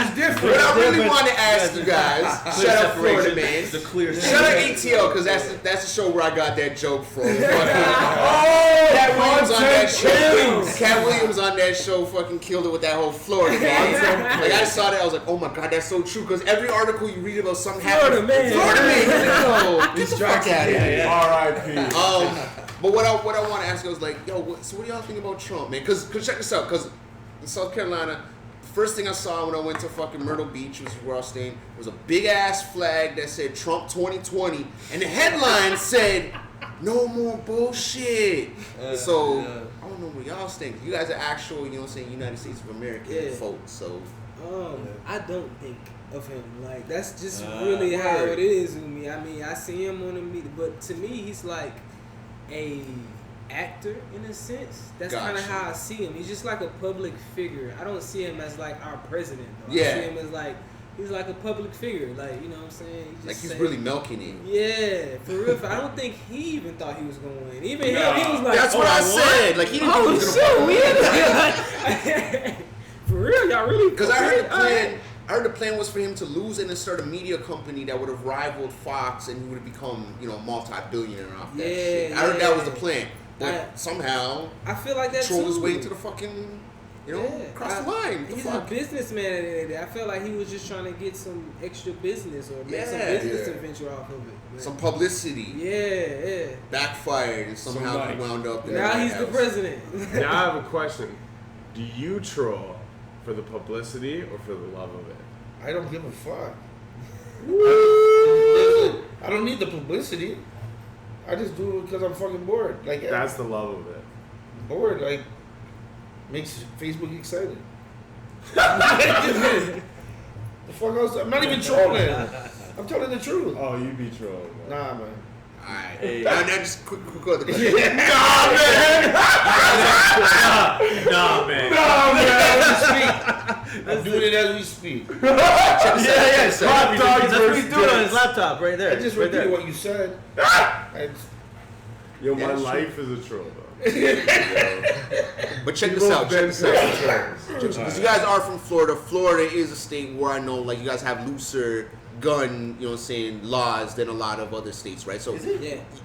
it's different. What I really want to ask you guys, shut up, Florida man. It's a clear. Shut up, ATL, because that's the show where I got that joke from. Cat Williams on that show. Cat Williams on that show fucking killed it with that whole Florida man. Like I saw that, I was like, oh my god, that's so true. Because every article you read about something happening, Florida man, get the fuck out of here. R.I.P. But what I want to ask you is like, yo, so what do y'all think about Trump, man? Because check this out, because in South Carolina, the first thing I saw when I went to fucking Myrtle Beach, which is where I was staying, was a big ass flag that said Trump 2020, and the headline said, "No more bullshit." So I don't know where y'all think. You guys are actual, you know what I'm saying, United States of America folks. So I don't think of him like that's just really how it is with me. I mean, I see him on the media, but to me, he's like a actor in a sense. That's kind of how I see him. He's just like a public figure. I don't see him as like our president. Though. I see him as like he's like a public figure. Like, you know what I'm saying? He's really milking it. Yeah, for real. I don't think he even thought he was going to win. Even him, he was like, that's what I said. Like he didn't think he was gonna for real, y'all really? Because I heard the plan was for him to lose and then start a media company that would have rivaled Fox, and he would have become, you know, a multi-billionaire off that shit. I heard that was the plan. But somehow, I feel like that trolled too. his way into the fucking, you know, across the line. He's a businessman at the end of the day. I felt like he was just trying to get some extra business or make some business adventure off of it. Man. Some publicity. Yeah. Backfired and somehow he wound up. Now he's the president. Now I have a question. Do you troll for the publicity or for the love of it? I don't give a fuck. I don't need the publicity. I just do it because I'm fucking bored. Like that's the love of it. Bored, like makes Facebook excited. The fuck else? I'm not even trolling. I'm telling the truth. Oh, you be trolling. Nah, man. Alright. Now just quick other question. Nah, man. I'm doing it as we speak. That's what he's doing on his laptop right there. I just repeated what you said. Yo, my life is a troll, though. But check this out. Because you guys are from Florida. Florida is a state where I know, like, you guys have looser gun, you know what I'm saying, laws than a lot of other states, right? So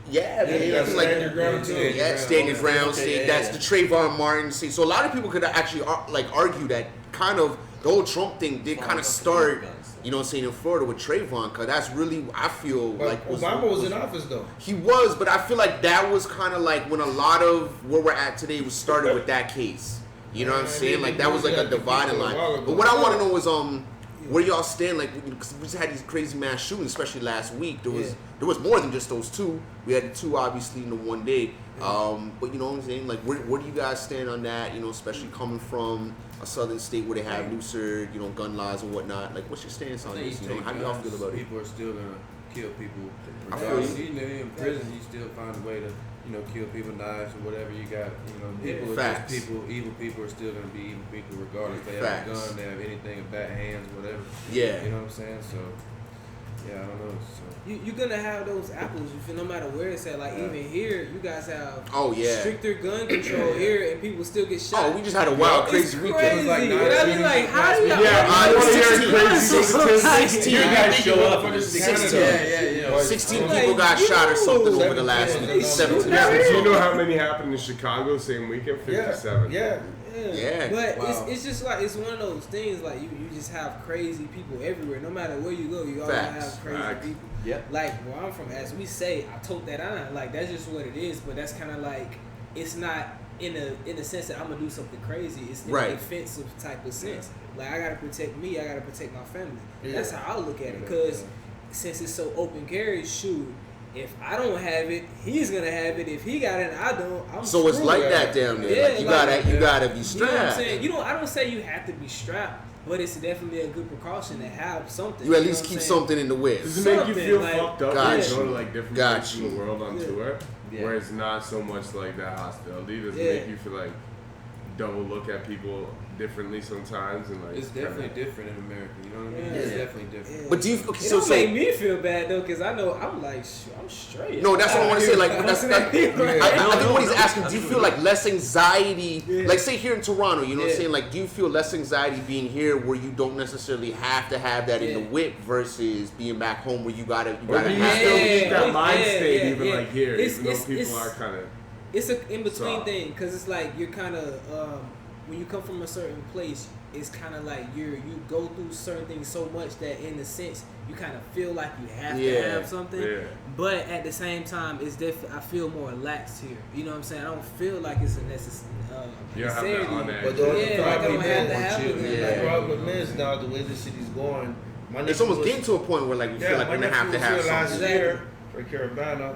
Yeah, man. Stand your ground state. Stand your ground state. That's the Trayvon Martin state. So a lot of people could actually argue that kind of the whole Trump thing did kind of start, you know what I'm saying, in Florida with Trayvon, because that's really, I feel like Obama was in office though. He was, but I feel like that was kind of like when a lot of where we're at today was started with that case. You know what I'm saying? Like that was like a dividing line. But what I want to know is where y'all stand, like, because we just had these crazy mass shootings, especially last week. There was more than just those two. We had the two obviously in the one day. But you know what I'm saying? Like, where do you guys stand on that? You know, especially coming from a southern state where they have looser, you know, gun laws and whatnot. Like, what's your stance on this? You know, how do y'all feel about it? People are still gonna kill people. I feel you. Even in prison, you still find a way to, you know, kill people, knives or whatever you got. You know, people are just people. Evil people are still gonna be evil people regardless. They have a gun, they have anything in bad hands, whatever. Yeah. You know what I'm saying? So, yeah, I don't know. So. You're gonna have those apples, you feel, no matter where it's at. Like even here, you guys have stricter gun control here, and people still get shot. Oh, we just had a wild, crazy weekend. Like, how do y'all? I want to hear crazy 16. You guys show up. 16 people got shot or something over the last week. 17. Do you know how many happened in Chicago same weekend? 57. Yeah. But it's just like, it's one of those things, like you just have crazy people everywhere. No matter where you go, you always have crazy people. Yep. Like where I'm from, as we say, I told that on. Like that's just what it is. But that's kind of like, it's not in a sense that I'm gonna do something crazy. It's in a defensive type of sense. Like I gotta protect me. I gotta protect my family. That's how I look at it. Because since it's so open carry, shoot. If I don't have it, he's gonna have it. If he got it and I don't, I'm so it's like that down there. Yeah, like you gotta be strapped. You know what I'm saying? I don't say you have to be strapped, but it's definitely a good precaution to have something. You at least keep something in the whip. Does it make you feel Something, fucked up Got when you you. go to like different Got places you. in the world on Yeah. tour, Yeah. where it's not so much like that hostility? Does Yeah. it make you feel like double look at people differently sometimes and like It's definitely different in America. You know what I mean? Yeah. It's definitely different. But do you? It Okay, don't so make me feel bad though, cause I know I'm like I'm straight. no, that's what I want to say. Like, that's, I think what he's no, asking. Do you feel like less anxiety? Yeah. Like, say here in Toronto, you know what I'm Yeah. saying? Like, do you feel less anxiety being here, where you don't necessarily have to have that in the Yeah. whip, versus being back home where you gotta Or do you have still that? keep that Yeah, mind yeah, state yeah, even yeah. like here, It's- even though it's- people it's- are kind of. It's a in between So- thing, cause it's like you're kind of when you come from a certain place, it's kind of like you go through certain things so much that in a sense you kind of feel like you have to Yeah. have something. Yeah. But at the same time, it's I feel more relaxed here. You know what I'm saying? I don't feel like it's a necessary. You don't have that on edge. But the only Yeah, like I problem don't have to is, have it. the Yeah. problem is now the way the city's going. My It's nephew almost was- getting to a point where like we feel like my we're gonna have to nephew have was here last something. year for Caravana,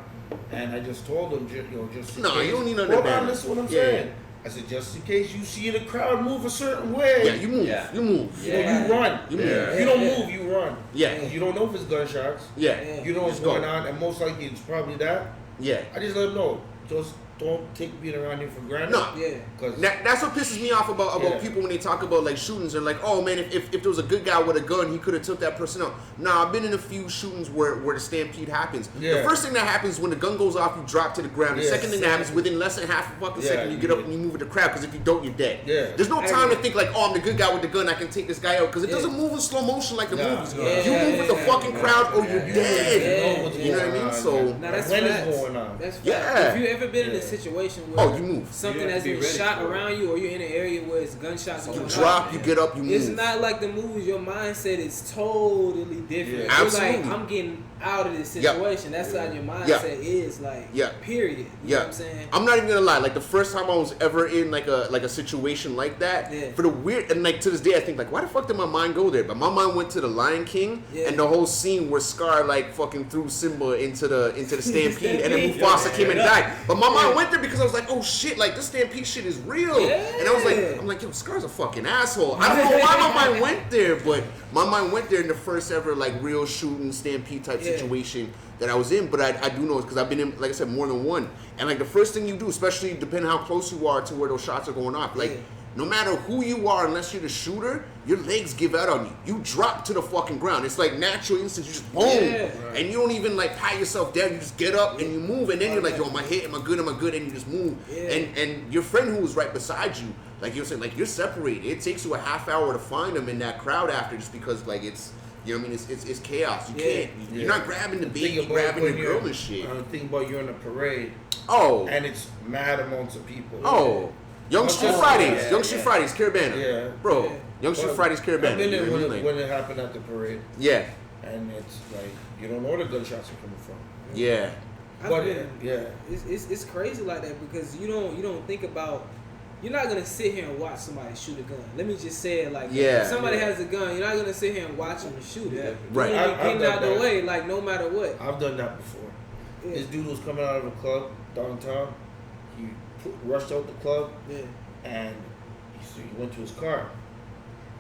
and I just told him, just in No, case. you don't need none Hold of that. on, listen what I'm Yeah. saying. I said, just in case you see the crowd move a certain way, Yeah, you move. Yeah. You move. you know, you run. You move. Yeah. If you don't Yeah. move, you run. Yeah. You don't know if it's gunshots. Yeah. Yeah. You know what's Just go. going on, and most likely it's probably that. Yeah. I just let them know. Just don't take being around here for granted. No. Yeah. Because That's what pisses me off about Yeah. people when they talk about like shootings. They're like, oh man, if there was a good guy with a gun, he could have took that person out. Nah, I've been in a few shootings where the stampede happens. Yeah. The first thing that happens when the gun goes off, you drop to the ground. The Yeah. second thing that happens within less than half a fucking Yeah, second, you get up and you move with the crowd. Because if you don't, you're dead. Yeah. There's no I time to agree. think like, oh, I'm the good guy with the gun, I can take this guy out. Because it Yeah. doesn't move in slow motion like the Nah. movies. Yeah. You move with the fucking crowd or you're you dead. know what's You know what I going mean? on. So Now that's when facts. it's going on. That's facts. Yeah. If you ever been in a Yeah. situation where oh, you move. something You have has to be been ready shot for it. around you, or you're in an area where it's gunshots You going drop, off, you get up, you move. it's not like the movies. Your mindset is totally different. Yeah. You're Absolutely. like, I'm getting out of this Yep. situation. That's how your mindset Yep. is. Like, Yep. period. You know what I'm saying? I'm not even gonna lie. Like the first time I was ever in like a situation like that, Yeah. for the weird and like to this day I think like why the fuck did my mind go there? But my mind went to the Lion King Yeah. and the whole scene where Scar like fucking threw Simba into the stampede and then Mufasa came and died. But my mind went there because I was like, oh shit, like this stampede shit is real. Yeah. And I was like, I'm like, yo, Scar's a fucking asshole. I don't know why my mind went there, but my mind went there in the first ever like real shooting stampede type Yeah. situation that I was in. But I do know it's because I've been in, like I said, more than one. And like the first thing you do, especially depending how close you are to where those shots are going off, like Yeah. no matter who you are, unless you're the shooter, your legs give out on you. You drop to the fucking ground. It's like natural instinct. You just boom, Yeah. and you don't even like pat yourself down. You just get up and you move, and then you're like, yo, am I hit? Am I good? Am I good? And you just move. Yeah. And your friend who was right beside you, like you're saying, like you're separated. It takes you a half hour to find them in that crowd after, just because like it's. You know what I mean? It's chaos. You Yeah. can't. You're not grabbing the baby, Think about grabbing your when girl you're- and shit. Think about you're in a parade Oh. and it's mad amounts of people. Oh. Young Street Oh, Fridays. yeah, Young Street yeah. Fridays, Caravana. Yeah. Bro. Yeah. Young Street Well, Fridays, Caravana. I've been You there know what I when, mean? when it happened at the parade, Yeah. and it's like you don't know where the gunshots are coming from. Yeah. I But feel- yeah, It's crazy like that because you don't think about. You're not gonna sit here and watch somebody shoot a gun. Let me just say it like that. Yeah. If somebody has a gun, you're not gonna sit here and watch them shoot it. Right. You're I've getting done out the that. way, like no matter what. I've done that before. Yeah. This dude was coming out of a club downtown. He rushed out the club Yeah. and he went to his car.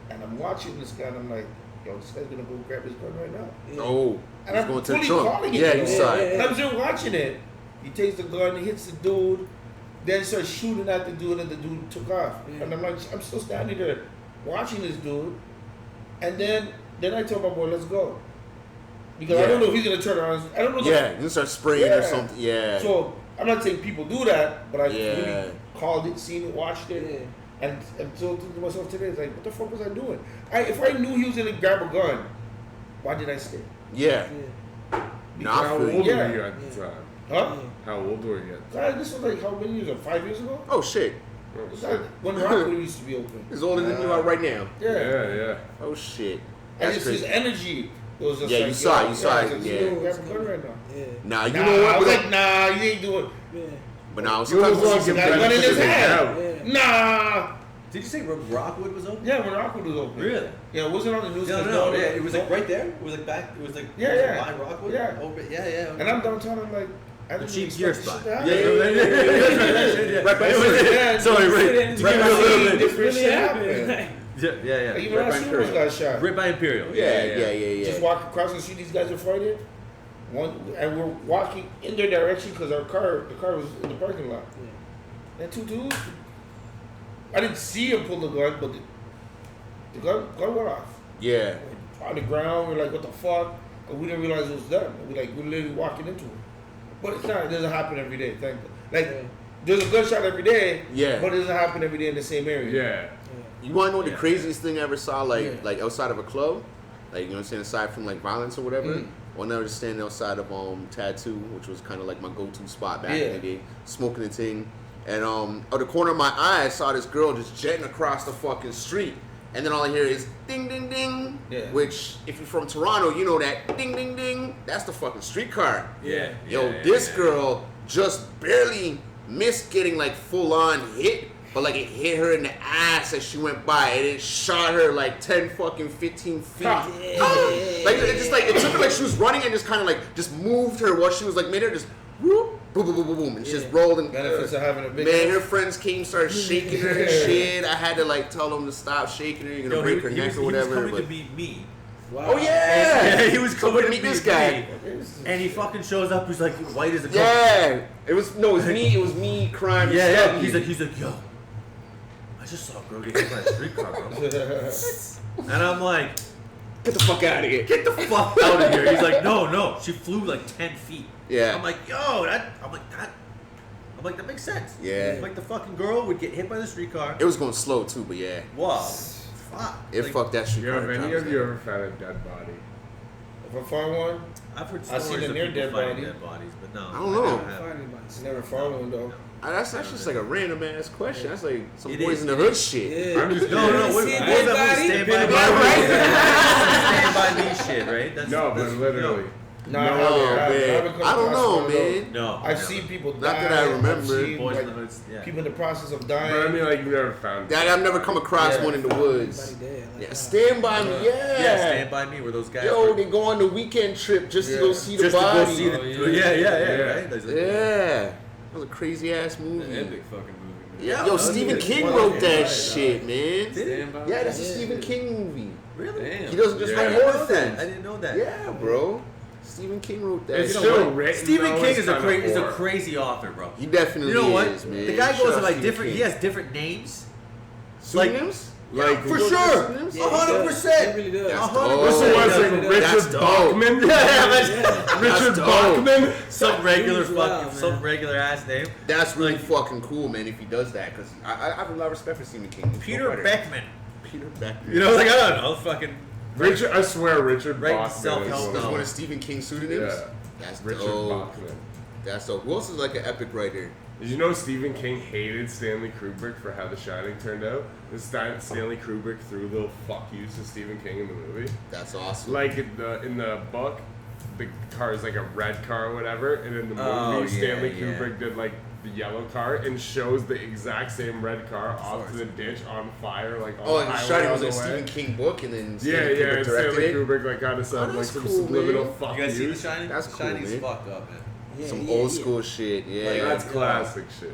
And I'm watching this guy and I'm like, yo, this guy's gonna go grab his gun right now. Yeah. Oh. And He's I'm going to the fully trunk. calling it, Yeah, you you know? saw Yeah, it. And I'm just watching it. He takes the gun, he hits the dude, then starts shooting at the dude, and the dude took off. Yeah. And I'm like, I'm still standing there watching this dude. And then I told my boy, let's go. Because I Yeah. don't know if he's gonna turn around. I don't know. Yeah. You start spraying or Yeah. something. Yeah. So I'm not saying people do that, but I Yeah. really called it, seen it, watched it. Yeah. And so to myself today, it's like, what the fuck was I doing? If I knew he was gonna grab a gun, why did I stay? Yeah. Yeah. Nah, I How feel old you. were Yeah. you at the time? Huh? How old were you? God, this was like how many years ago? 5 years ago? Oh shit. Oh, It's shit. like when Rockwood used to be open. He's older than you are right now. Yeah, yeah. Oh shit. And That's it's his crazy. energy. It was just Yeah, like, you saw it, you saw it, I was yeah. like, yo, grab a gun right now. Yeah. Nah, you Nah, know what? I was But, like, nah, you ain't doing. Yeah. but now You sometimes always want to He give got a gun in his hand. Yeah. Nah. Did you say Rockwood was open? Yeah, when Rockwood was open. Really? Yeah, it wasn't on the news. No, 'cause no, no- yeah, it was like right there. It was like back. It was like Yeah, was it yeah. behind Rockwood. Yeah. Open, yeah. And I'm downtown. I'm like, I The didn't cheap expect gear this spot. shit to Yeah, happen. Right by the Yeah, Sorry, Sit right. in- Right by the see little bit. different Really shit happened. happen. Like, even Right by last year Imperial. got shot. Right by Imperial. Yeah. Just walk across the street, these guys are fighting. And we're walking in their direction because the car was in the parking lot. And two dudes, I didn't see him pull the gun, but the gun went off. Yeah. On the ground, we're like, what the fuck? And we didn't realize it was them. We're literally walking into it. But it's not, it doesn't happen every day, thank God. Like, there's a gunshot every day, but it doesn't happen every day in the same area. Yeah. You want to know what the craziest thing I ever saw, like outside of a club? Like, you know what I'm saying, aside from like violence or whatever? One night I was just standing outside of Tattoo, which was kind of like my go-to spot back in the day, smoking the thing. And out the corner of my eye, I saw this girl just jetting across the fucking street. And then all I hear is ding, ding, ding. Yeah. Which, if you're from Toronto, you know that ding, ding, ding. That's the fucking streetcar. Yeah. This girl just barely missed getting like full-on hit. But like it hit her in the ass as she went by, and it shot her like 10 fucking 15 feet. Like it just like it took her like she was running and just kind of like just moved her while she was like made her just whoop, boom, boom, boom, boom, boom, and she just rolled and Benefits of having a big man. Her friends came, started shaking her and shit. I had to like tell them to stop shaking her. You're gonna break her neck or whatever. He was coming but to meet me. oh yeah, He was coming to meet this guy. And he fucking shows up. He's like white as a ghost. Yeah, it was me crying. Yeah. He's like, yo, I just saw a girl get hit by a streetcar, bro. And I'm like, get the fuck out of here. get the fuck out of here. He's like, no, she flew like 10 feet. Yeah. I'm like, that makes sense. Yeah. Like the fucking girl would get hit by the streetcar. It was going slow too, but yeah. Wow. Fuck. It Like, fucked that streetcar. Yo, have any of you ever found a dead body? If I find one, I've heard I've stories seen a of near people dead finding body. dead bodies, but no. I don't know. never have. I never found one though. That's just like a random ass question. That's like some It boys is, in the it hood is. shit. I'm just No, curious. what See a was dead that body? movie? Stand by Me? Stand by Me shit, right? That's, No, but that's, literally. No, man. I don't know, man. No. I've seen people die. Not that I remember. I've seen, Boys in the like, Hoods, yeah. people in the process of But I dying. mean, like, you never found. I've never come across Yeah. one in the woods. Everybody dead, like Yeah, that. Stand By Me, Yeah, yeah. Stand By Me, where those guys Yo, were they go on the weekend trip just to go see the just to go body. see the... Oh, Yeah, yeah. right? That's like- Yeah. That was a crazy ass An movie. epic fucking movie, man. Yeah. Yo, that Stephen was King one wrote of that them. shit, man. Stand by Yeah, that's a Yeah. Stephen King movie. Really? Damn. He doesn't just Yeah. write I horror didn't know that. I films. didn't know that. Yeah, bro. Stephen King wrote that. It's shit. still written. Stephen though, King it's is a kinda is a horror. crazy author, bro. He definitely You know what? is, man. The guy Shout goes out to like Stephen different. King. He has different names. Pseudonyms? Like for he goes to sure, pseudonyms? Yeah, he does. 100%. He really does. That's 100%. dope. What's the one Yeah, like that's Richard dope. Bachman? Richard dope. Bachman. Some regular He's wild, fucking, some man. regular ass name. That's really Like- fucking cool, man, if he does that. Because I have a lot of respect for Stephen King. He's a Peter dope writer. Beckman. Peter Beckman. You know, like I don't know, fucking. Richard, I swear, Richard Right, Bachman self-help is That's one one of of Stephen King's pseudonyms? Yeah. That's Richard dope. Bachman. That's dope. Who else is like an epic writer? Did you know Stephen King hated Stanley Kubrick for how The Shining turned out? This time, Stanley Kubrick threw little fuck yous to Stephen King in the movie. That's awesome. Like in the book, the car is like a red car or whatever, and in the movie, Oh, yeah, Stanley yeah. Kubrick did like the yellow car and shows the exact same red car off to the ditch on fire, like on Oh, the and highway Shining on was the a way. Stephen King book, and then Yeah, Stanley yeah, Kubrick and directed Stanley it. Kubrick like kind of said like that's some cool, subliminal man. fuck You guys see The yous. Shining? That's cool, Shining's man. fucked up, man. Yeah, Some yeah, old yeah. school shit. Yeah, Like, that's classic shit.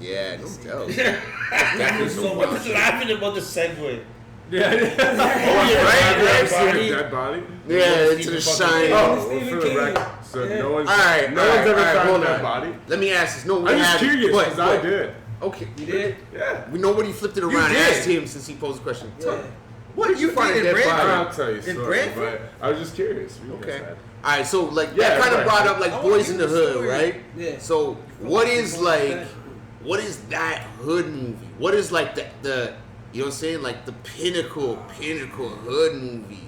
yeah, no doubt. There's so much laughing about the segue. Yeah. right? Have you ever Body. seen a dead body? Yeah, into the Stephen fucking Shining. King. Oh, well, Stephen for the King. record, so Yeah. no one's Alright, no one's ever alright, found hold a dead on. body. Let me ask this. No, we I'm just have- curious but- because I did. Okay, You did? Yeah. We nobody flipped it around and did. asked him since he posed the question. Yeah. What you find did a in dead body? Brantford? I'll tell you a In story, Brantford? but I was just curious. What you guys Okay. had. All right, so like Yeah, that kind of right. brought up like I wanna Boys hear in the the Hood, story. right? Yeah. So what is like, what is that hood movie? What is like the you know what I'm saying? Like the pinnacle hood movie.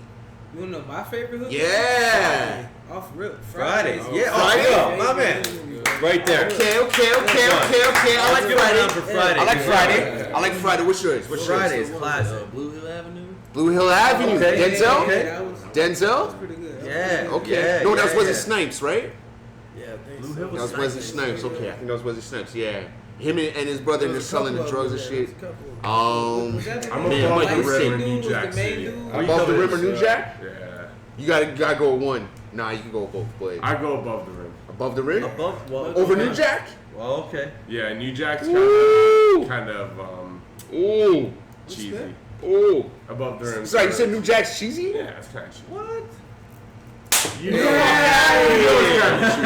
You wanna know my favorite hood? Yeah. Off rip. Fridays. Yeah. Friday. Oh, my man. Right there. Okay. I like Give it Friday. down for Friday. I like Yeah. Friday. I like Friday. What's yours? What's Friday yours? is classic. Blue Hill Avenue. Blue Hill Avenue. Okay. Denzel. Okay. That was Denzel. pretty good. Yeah. Okay. Yeah, no, that was yeah, Wesley yeah. Snipes, right? Yeah, I think Blue so. Hill That was Wesley Snipes. Okay, I think that was Wesley Snipes. Yeah. Him and his brother, they're selling the drugs and shit. I'm Man, above Mike, the you river, said New Jack City. Above the River, New Jack. Yeah. You gotta go with one. Nah, you can go with both. But I go above the rim. above the rim, Above. Well, over okay. New Jack. Well, okay. Yeah, New Jack's Ooh. kind of Ooh. cheesy. Oh. Above the rim. Sorry, you said New Jack's cheesy? Yeah, it's kind of cheesy. What? You know it's kind of cheesy,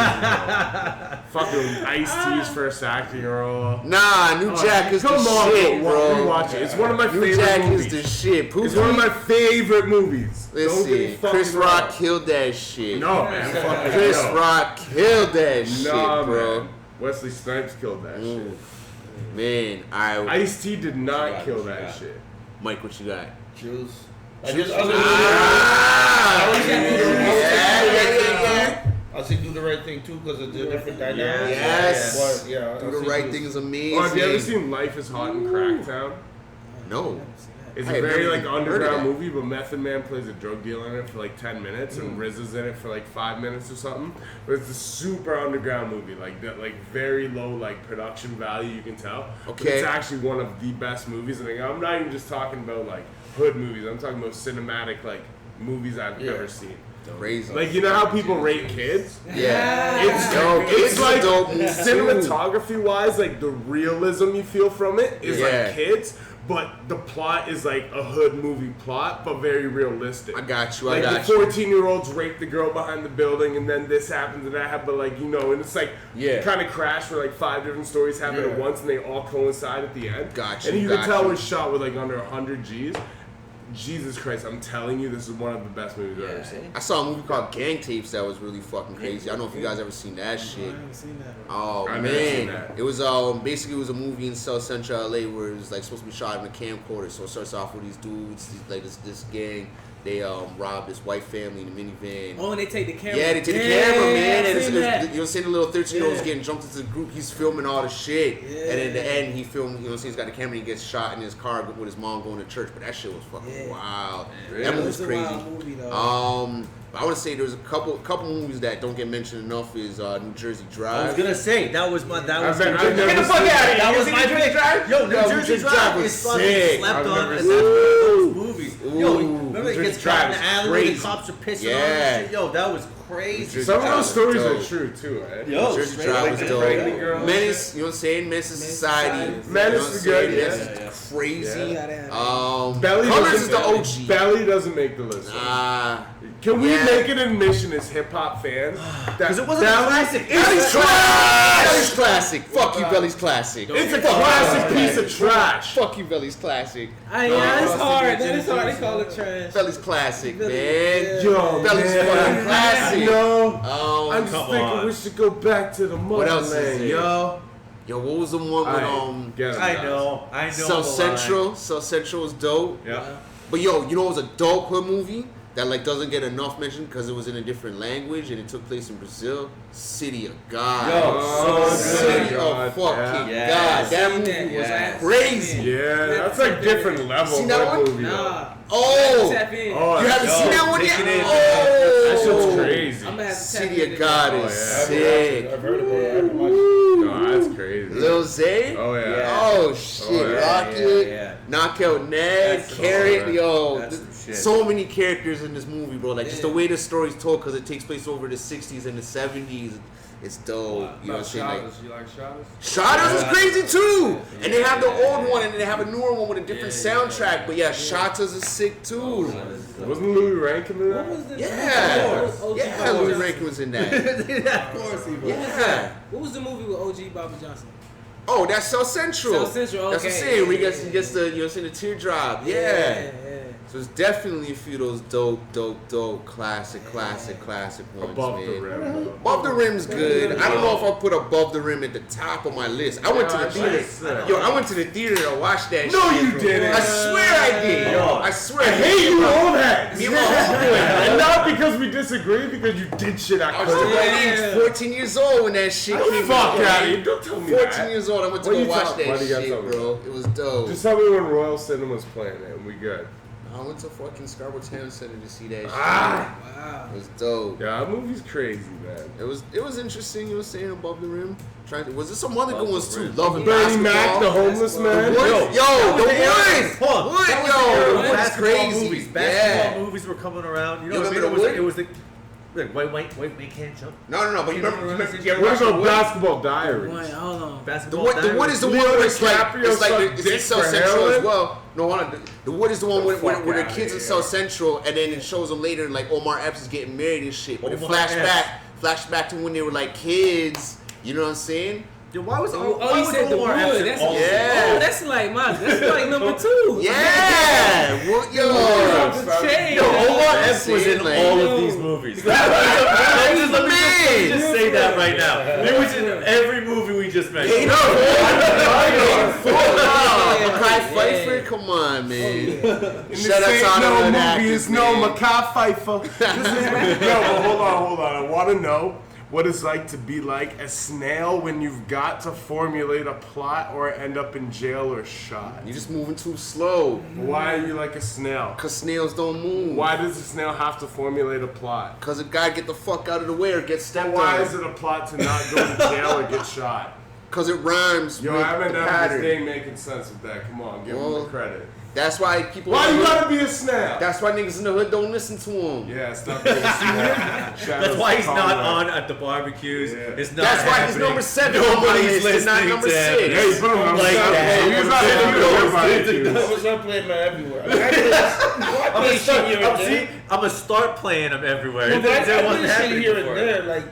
bro. Fucking Ice-T's first acting role. Nah, New Jack is the shit, bro. Watch it. It's one of my New favorite Jack movies. is the shit. It's one of my favorite movies. Listen, Chris Rock killed that shit. No, man. Fucking Chris no. Rock killed that shit, Nah, bro. man. Wesley Snipes killed that shit. Man, Ice-T did not kill that shit. Mike, what you got? Juice. Yeah. I'll say Do the Right Thing too because it's a different dynamic. Yes. But, yeah, Do the Right Thing is amazing. Oh, have you ever seen Life is Hot in Cracktown? No. It's I a had very never like even heard of underground that. movie, but Method Man plays a drug dealer in it for like 10 minutes, and Riz is in it for like 5 minutes or something. But it's a super underground movie, like that, like very low like production value. You can tell. But Okay. it's actually one of the best movies, and I'm not even just talking about like hood movies. I'm talking about cinematic like movies I've ever seen. Crazy. Like you know how people rate Kids? Yeah. It's Yo, it's Kids is like dope movie, too. cinematography wise, like the realism you feel from it is Yeah. like Kids, but the plot is like a hood movie plot, but very realistic. I got you. I Like got the you. 14-year-olds rape the girl behind the building, and then this happens and that happens, but like you know, and it's like kind of crash where like 5 different stories happen at once, and they all coincide at the end. Got you, And you can got tell you. it's shot with like under 100 G's. Jesus Christ, I'm telling you, this is one of the best movies I've ever seen. I saw a movie called Gang Tapes that was really fucking crazy. I don't know if you guys ever seen that shit. I haven't seen that. Oh I've never seen man, that. it was basically it was a movie in South Central LA where it was like supposed to be shot in a camcorder. So it starts off with these dudes, like this gang. They robbed this white family in a minivan. Oh, and they take the camera. Yeah, they take the camera, man. And I've seen that. you'll see the little 13-year-olds Yeah. getting jumped into the group. He's filming all the shit. Yeah. And in the end, he filmed, he's got the camera and he gets shot in his car with his mom going to church. But that shit was fucking Yeah. wild. Really? That movie It's was a wild crazy. movie, though. But I want to say there's a couple movies that don't get mentioned enough is New Jersey I was Drive. gonna say that was my I've pick. never Get the fuck seen out of here! that. That You was seen my New Jersey pick. Drive? Yo, New Yo, Jersey Drive is fucking sick. slept I've on, never and seen that's one of Ooh. those movies. Yo, Ooh. remember New it gets Jersey caught in Drive the is alley, crazy. the cops are pissing Yeah. on him. and shit. Yo, that was crazy. Jersey Some of Drive those stories dope. are true too, eh? Yo, Jersey straight Drive like was the dope. pregnant girl. Menace, you know what I'm saying? Menace to Society. Society. Menace You know what is I'm good, saying? yeah. That's crazy. Yeah. Belly Colors doesn't- is the OG. Belly doesn't make the list. Can we yeah. make an admission as hip hop fans? Because it wasn't a classic. Belly's trash! Belly's classic. Fuck you, Belly's classic. It's a classic piece of trash. Fuck you, Belly's classic. That's hard. That is hard. They call it trash. Belly's classic, Belly- man. Yo, Belly's man. fucking classic. No, I'm just come thinking on. we should go back to the What else is motherland, it? yo. Yo, what was the one with Get 'em, I guys. know. South the Central? South Central is dope. Yeah. But yo, you know it was a dope hood movie that like doesn't get enough mention because it was in a different language and it took place in Brazil. City of God. Oh, City God, of fucking yeah. God. That Seen movie was yeah. crazy. Yeah, that's like different level Seen that of one? movie. though. Nah. Oh, Tap in. Oh, you haven't Yo, seen that one take yet? it in. Oh, that shit's crazy. I'm gonna have to tap City in of God to is yeah. sick. I've heard about it. I haven't watched it. No, that's crazy. Lil Zay. Oh yeah. Oh shit, Oh, yeah. Rocket, Yeah. Knockout Ned, That's Carrot, some- yo, that's th- some shit. so many characters in this movie, bro. Like just the Yeah. way the story's told, because it takes place over the '60s and the '70s. It's dope. You know what I'm saying? Like, You like Shadows? Shotters is crazy too, and they have the old one and they have a newer one with a different soundtrack. But yeah, Shotters is sick too. Wasn't Louis Rankin in What that? was the Yeah, OG yeah, Bobby Louis Johnson? Rankin was in that. Of course he was. Yeah. What was the movie with OG Bobby Johnson? Oh, that's South Central. South Central, That's what I'm okay. saying. We gets the you know saying the teardrop. Yeah. Yeah. So it's definitely a few of those dope, classic ones, Above man. the rim. though. Above the Rim's good. I don't know if I'll put Above the Rim at the top of my list. I went to the Yeah, theater. that's sick. Yo, I went to the theater to watch that No, shit. you bro. didn't. I swear I did. Yo, I swear I hate you all that. Me and my homeboy. And not because we disagree, because you did shit I I was couldn't. like 14 years old when that shit Get the came fuck out. out of here. Don't tell me 14 that. years old, I went to What go you watch talking that about? You gotta shit, tell me. bro. It was dope. Just tell me when Royal Cinema's playing it and we good. I went to fucking Scarborough Town Center to see that shit. Ah! Wow. It was dope. Yeah, that movie's crazy, man. It was interesting. You were saying Above the Rim. Was there some other good ones too? Rim. Love and Bernie Basketball. Mac, the homeless man. Wood? Yo, Yo, that the was the era. Wood. Hold on. Wood, That was yo, the era the of Wood's basketball crazy. movies. Basketball Yeah. movies were coming around. You know You what I mean? remember the It was White man can't jump. No. But you remember What about Basketball Diaries? Wait, hold on. The Wood is the one where it's like it's in South Central as well. No, hold on. The Wood is the one where the kids in South Central, and then it shows them later like Omar Epps is getting married and shit. But it flashback to when they were like kids. You know what I'm saying? Dude, why was you said the Wood. That's like number 2. Yeah. Omar Epps was in all of these movies. Let me just say that right now. He was in every movie we just mentioned. Mackay Pfeiffer, come on, man. Shout out to all the good actors, no man. Mackay Pfeiffer. Yo, but hold on. I want to know what it's like to be like a snail when you've got to formulate a plot or end up in jail or shot. You're just moving too slow. Why are you like a snail? Because snails don't move. Why does a snail have to formulate a plot? Because a guy get the fuck out of the way or get stepped on. Why is it a plot to not go to jail or get shot? Because it rhymes Yo, with I haven't the done pattern. this day making sense with that. Come on, give him the credit. That's why people. Why you gotta be a snail? That's why niggas in the hood don't listen to him. Yeah, stop being a snail. That's why he's not on at the barbecues. Yeah. It's not That's why he's happening. number 7. Nobody's It's not listening number to 6. him. Yeah, you put him on Like seven. that. He's not everybody. I was not playing man everywhere. I'm gonna start playing them everywhere. No, but I That play wasn't shit happening here before. and there, like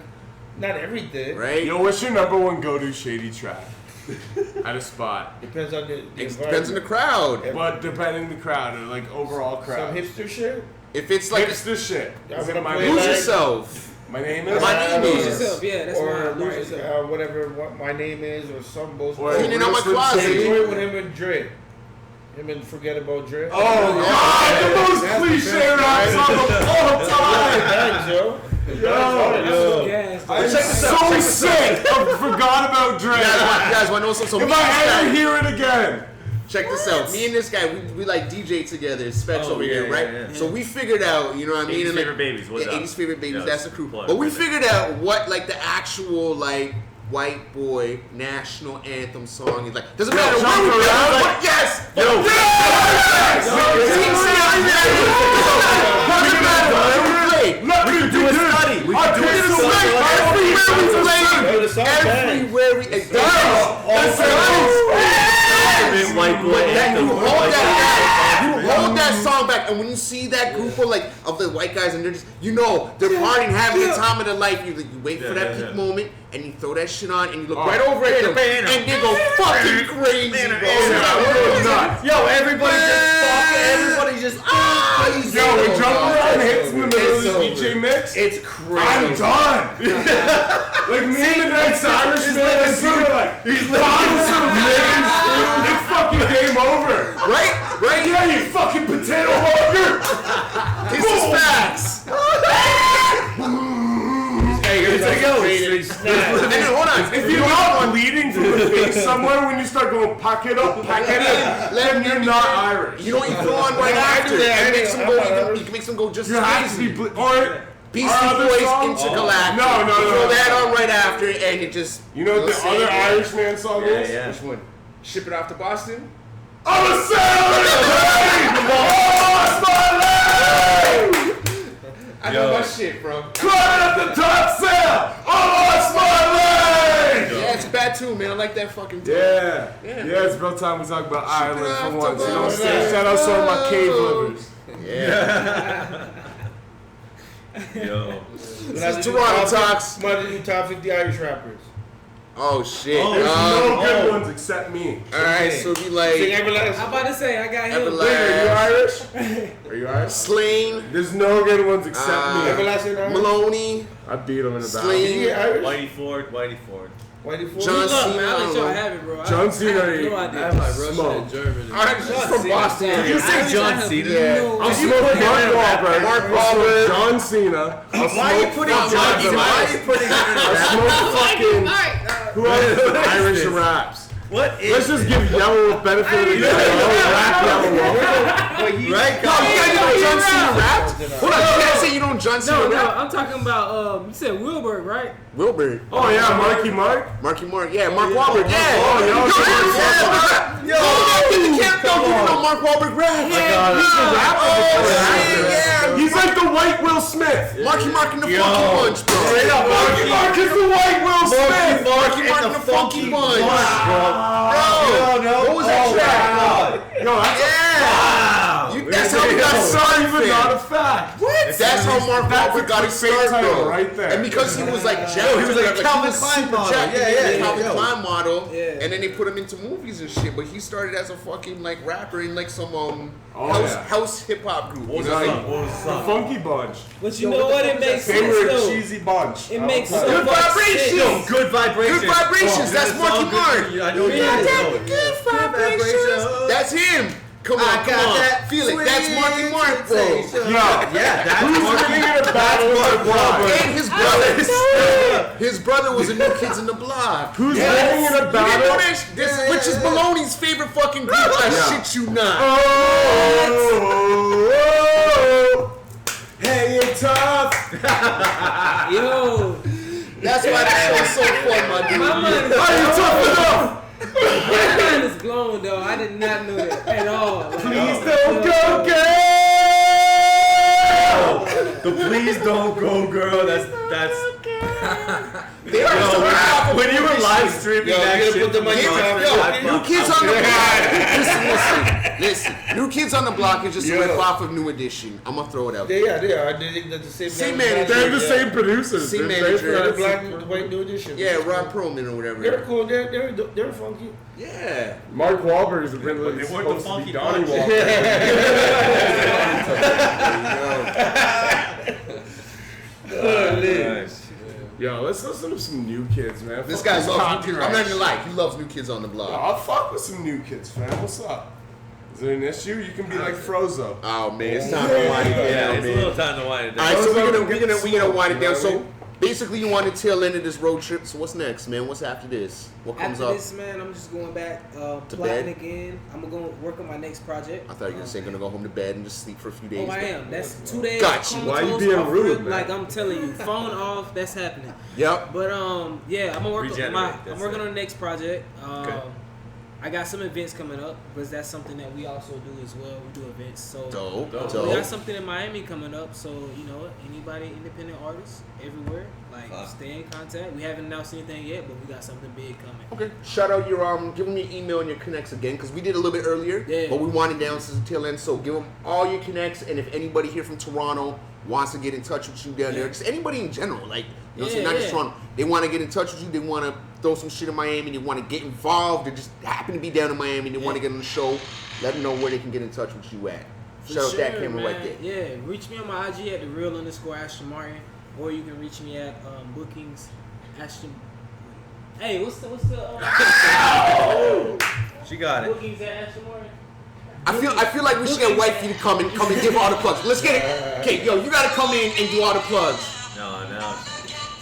not everything. Right? Yo, what's your number one go-to shady track? At a spot. Depends on the It depends on the crowd. But depending the crowd, or like overall crowd. Some hipster shit. If it's like Hipster shit. I'm Is it gonna my play lose like- yourself. My name is. My name Lose is. yourself. Yeah, that's or why. Lose yourself. whatever what my name is, or some bullshit. Or Cleaning out my Wilson closet. City. Enjoy with him and Dre. Him and Forget About Dre. Oh God, the most cliche rap song of all time. Thanks, yo. Gas. I'm so sick of Forgot About Dre. You guys want to know something? If I ever hear it again. Check this out. Me and this guy, we like DJ together, Specs over here, right? yeah. So we figured out, you know what I mean? 80s And, Favorite Babies, what's up? 80s Favorite Babies, Yeah, that's the crew. plug But we right there. figured out what like the actual like white boy national anthem song is like. Doesn't matter jump where we around. go. Yes! Yo, Doesn't matter where we play. Look, we do a study. We can do a study. Everywhere we play. The song bang. Everywhere we it does. white boy anthem. You hold that song back, and when you see that group of the white guys, and they're just, you know, they're partying, having the time of their life. You wait for that peak moment, and you throw that shit on, and you look right over at them, and they go fucking crazy, bro. Yo, everybody just Yo, when Jump Around hits in the middle of the DJ mix, It's crazy. I'm done. Like me and the next Irishman, and Peter, like, he's it's fucking game over. Right? Yeah, you fucking potato hugger. This is facts. Hey, here's It's like, yo, a And then, hold on. If you're not bleeding from the face somewhere when you start going, pack it up, then you're not Irish. You know what you throw on right after? And makes them go even. You can make them go just You have to be crazy. or Beastie other Boys song? Intergalactic. No. You throw that on right after, and it just. You know what the other Irishman song is? Yeah. Which one? Ship it off to Boston. I'm a sailor! I know my shit, bro. Climbing up the top sail! I lost my leg! Yeah, it's bad too, man. I like that fucking tune. Yeah, it's about time we talk about Ireland off for to once. You know what I'm Boston. saying? Shout out to all my cave livers. Yo. This is Toronto Talks. Somebody do top 50 Irish rappers. Oh shit. There's no good ones except me. Alright, so be Sing like Everlasting. I'm about to say I got him. Are you Everlast, Irish? Are you Irish? Slain, There's no good ones except me. Everlasting Irish. Maloney, I beat him in the battle. Slain, You Irish? Whitey Ford. Whitey Ford? John Look, man, Cena. I'll let y'all have it, bro. John Cena, I have no I idea. have my Russian and German. Alright, this is from Boston. Did you say John Cena? Yeah. I'll smoke Mark Wahlberg. Mark I'll smoke Wahlberg. John Cena. I'll Why are you smoke putting fucking John John Cena? Why are you putting him in a I'll rap? smoke fucking who else? Irish raps. What is Let's just give Yellow a benefit of the doubt. Rap Yellow. right? No, you can't do John Cena rap. Hold on, you can't say you don't John Cena No, rap. I'm talking about you said Wilbur, right? Wilbur. Oh yeah, Marky Mark. Marky Mark. Yeah, Mark Wahlberg. Yeah. Oh, yo, You can't don't give no Mark Wahlberg rap. He's a rapper. Yeah. He's like the white Will Smith. Marky Mark and the Funky Bunch, bro. Straight up, Marky Mark is the white Will Smith. Marky Mark and the Funky Bunch. bro. What was that track? Yo, that's That's how he got That's not started, even fam. not a fact. What? That's how Mark Wahlberg got his start, bro. Right there. And because he was like he was like a Calvin Klein super model. jacked, Yeah. Calvin Klein model. Yeah. And then they put him into movies and shit. But he started as a fucking like rapper in like some house hip hop group. What was You know the what I mean? song? What was the The song? Funky Bunch. But you know what? It makes sense Favorite though. cheesy bunch. It makes so Good much vibrations. sense. Yo, good vibrations. Good vibrations. That's Good Marky song, Mark. good- I know you guys know it. Good vibrations. That's him. Come on, I come got on. that Feel it. That's Marky Mark, bro. Yo, Yeah, that's who's Marky winning in a battle with Wahlberg? And his brother. His brother was a New Kids in the Block. Who's winning in a You didn't know battle? this is which is Baloney's favorite fucking group. I shit you not. Oh, hey, it's tough. Yo, That's why that show's so fun, my dude. my mind is Are you tough enough? my mind is blown though. I did not know that at all. Like, Please don't go, girl. The please don't go, girl. That's. They are so powerful. When you were live streaming Yo, that you gotta shit, put the money from down. your- New Kids on the Block. Listen. New Kids on the Block is just a rip off of New Edition. I'm gonna throw it out. They are. I think that's the same. Same guy. manager. They're the same producers. Same They're manager. They're the friends. black and white new edition. Yeah, Rob Perlman or whatever. They're cool. They're funky. Yeah. Mark Wahlberg is really They weren't the supposed to Funky be Donnie Bunch. Wahlberg. Nice. Yo, let's listen to some New Kids, man. This Fuck guy this loves New Kids. copyright I'm not even shit. lying. He loves New Kids on the Yo, Block. I'll fuck with some New Kids, fam. What's up? Is there an issue? You can be like Frozo. Oh man, it's time to wind it Yeah, down, it's a man. little time to wind it All down. right, so Those we're are gonna getting wind it down. slow, you know So basically, you want to tail end of this road trip. So what's next, man? What's after this? What comes after up? this, man, I'm just going back To plotting bed? again. I'm gonna go work on my next project. I thought you were gonna say gonna go home to bed and just sleep for a few days. Oh, I am. That's 2 days. Got you. Why you comatose, being off rude, rip, man? Like I'm telling you, phone off. That's happening. Yep. But yeah, I'm gonna work on Regenerate, I'm that's working it. on the next project. Okay. I got some events coming up, because that's something that we also do as well. We do events. So Dope. Dope. we got Dope. something in Miami coming up. So you know, anybody, independent artists everywhere, like stay in contact. We haven't announced anything yet, but we got something big coming. Okay. Shout out your give them your email and your connects again, because we did a little bit earlier. Yeah. But we wanted down to the tail end. So give them all your connects, and if anybody here from Toronto wants to get in touch with you down there, just anybody in general, like you know, what I'm saying, not just Toronto, they want to get in touch with you. They want to throw some shit in Miami. They want to get involved. They just happen to be down in Miami. They want to get on the show. Let them know where they can get in touch with you at. Shout out that camera right there. Yeah, reach me on my IG at @thereal_Ashton Martin, or you can reach me at bookings Ashton. Hey, what's the She got it. bookings at Ashton Martin? I feel like we should get Wifey to come and give all the plugs. Let's get it. Okay, yo, you gotta come in and do all the plugs. No.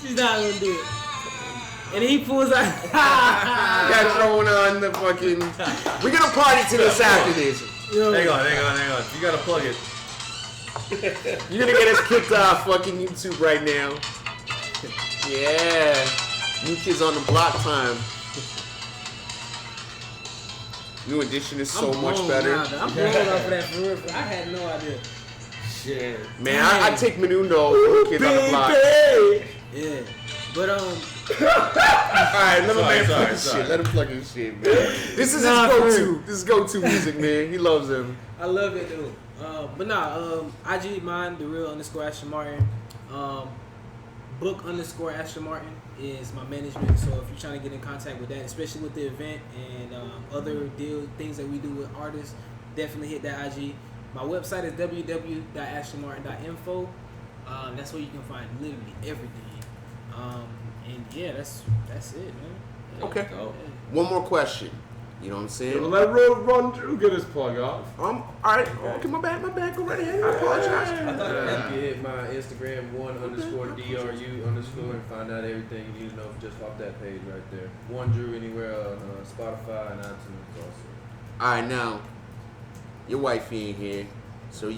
She's not gonna do it. And he pulls out. You got throwing on the fucking. We're gonna party to this after this. Yo, Hang on. You gotta plug it. You're gonna get us kicked off fucking YouTube right now. Yeah. New Kids on the Block time. New Edition is so I'm much blown better. now, I'm blown off of that for real. I had no idea. Shit. Man, I take Menudo for New Kids on the Block. Yeah, but Alright, let him plug his sorry. shit. Let him plug his shit, man. This is Nah, his for go-to. real. This is go-to music, man. He loves him. I love it though. But nah, IG mine, @thereal_Ashton Martin. Book_Ashton Martin is my management. So if you're trying to get in contact with that, especially with the event and other things that we do with artists, definitely hit that IG. My website is www.ashtonmartin.info. That's where you can find literally everything. And yeah, that's it, man. Okay. Dope. One more question. You know what I'm saying? Well, let Run Drew get his plug off. All right. Okay, my bad. Go right ahead. I apologize. You can hit my Instagram 1_DRU_ and find out everything you need to know just off that page right there. One Drew anywhere on Spotify and iTunes also. All right, now your wifey ain't here, so are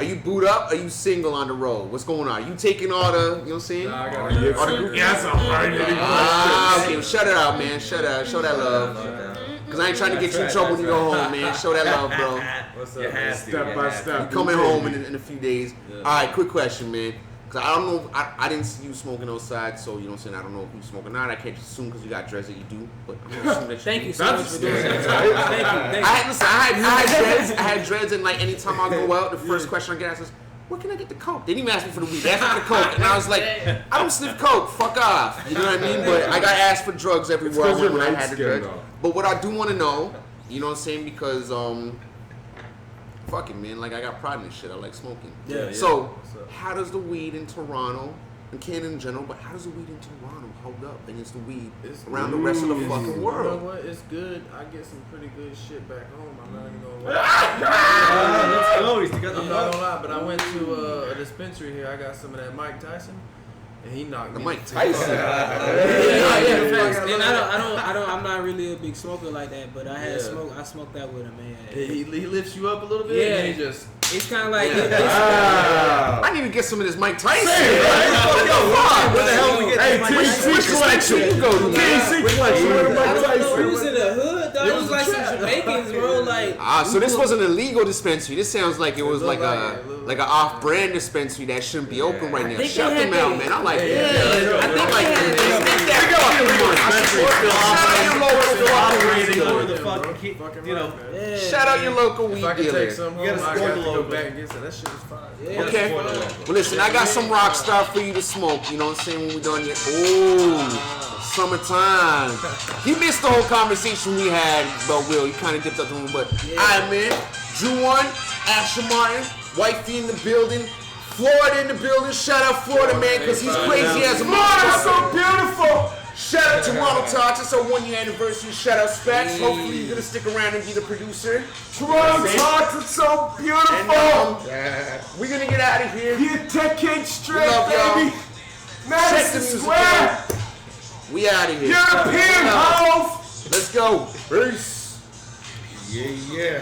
you boot up? Or are you single on the road? What's going on? Are you taking all the, you know what I'm saying? Nah, I got That's a hard hitting Okay, well, shut it out, man. Show that love. Cause I ain't trying to get you in trouble when you go home, man. Show that love, bro. What's You up? have to, Step by step. You coming home in a few days. All right, quick question, man. Cause I don't know, I didn't see you smoking outside, so you know what I'm saying. I don't know if you smoking or not. I can't assume because you got dreads that you do, but I'm gonna assume that you Thank do. you so much for doing that. Thank you. I had dreads, and like anytime I go out, the first question I get asked is, "Where can I get the coke?" They didn't even ask me for the weed. They asked me for the coke, and I was like, "I don't sniff coke. Fuck off." You know what I mean? But I got asked for drugs everywhere I went when I had the dreads. But what I do want to know, you know what I'm saying, because fucking man, like I got pride in this shit. I like smoking. Yeah. So how does the weed in Toronto, and Canada in general, but how does the weed in Toronto hold up against the weed around the rest of the fucking You know world? what? It's good. I get some pretty good shit back home. I'm not even gonna lie. Let's go. He's got the I'm not gonna lie, but I went to a dispensary here. I got some of that Mike Tyson, and he knocked The me. Mike Tyson. And I'm not really a big smoker like that, but I smoked that with him, man. He lifts you up a little bit. Yeah. And he just. It's kind of like I need to get some of this Mike Tyson. Where the hell we get Hey, this? Which dispensary you go to, man? TC collection. Where the Mike I don't know Tyson? who was in the hood, dog. It was like some Jamaicans, bro. Like, So this wasn't a legal dispensary. This sounds like it was like like an off-brand dispensary that shouldn't be open right now. think Shut they them had out, that. man. I like it. I think like they had Shout out your local weed If I could take dealer. some home, You gotta I support got the to go local. back and get some. That shit was fire. Okay. Well, listen, I got some Rockstar for you to smoke. You know what I'm saying? When we done here. Ooh, summertime. He missed the whole conversation we had about Will. He kind of dipped up the room, but alright, man. Drew 1, Asher Martin, Wifey in the building, Florida in the building. Shout out Florida, man, because he's crazy as a motherfucker. So beautiful. Shout out to Ronald Talks. It's our 1 year anniversary. Shout out Specs. Hopefully you're gonna stick around and be the producer. Toronto Talks, it's so And beautiful. we're gonna get out of here. Be a decade straight, Love y'all. baby. Check the Madison music Square. We out of here. European house. Let's go. Peace. Yeah.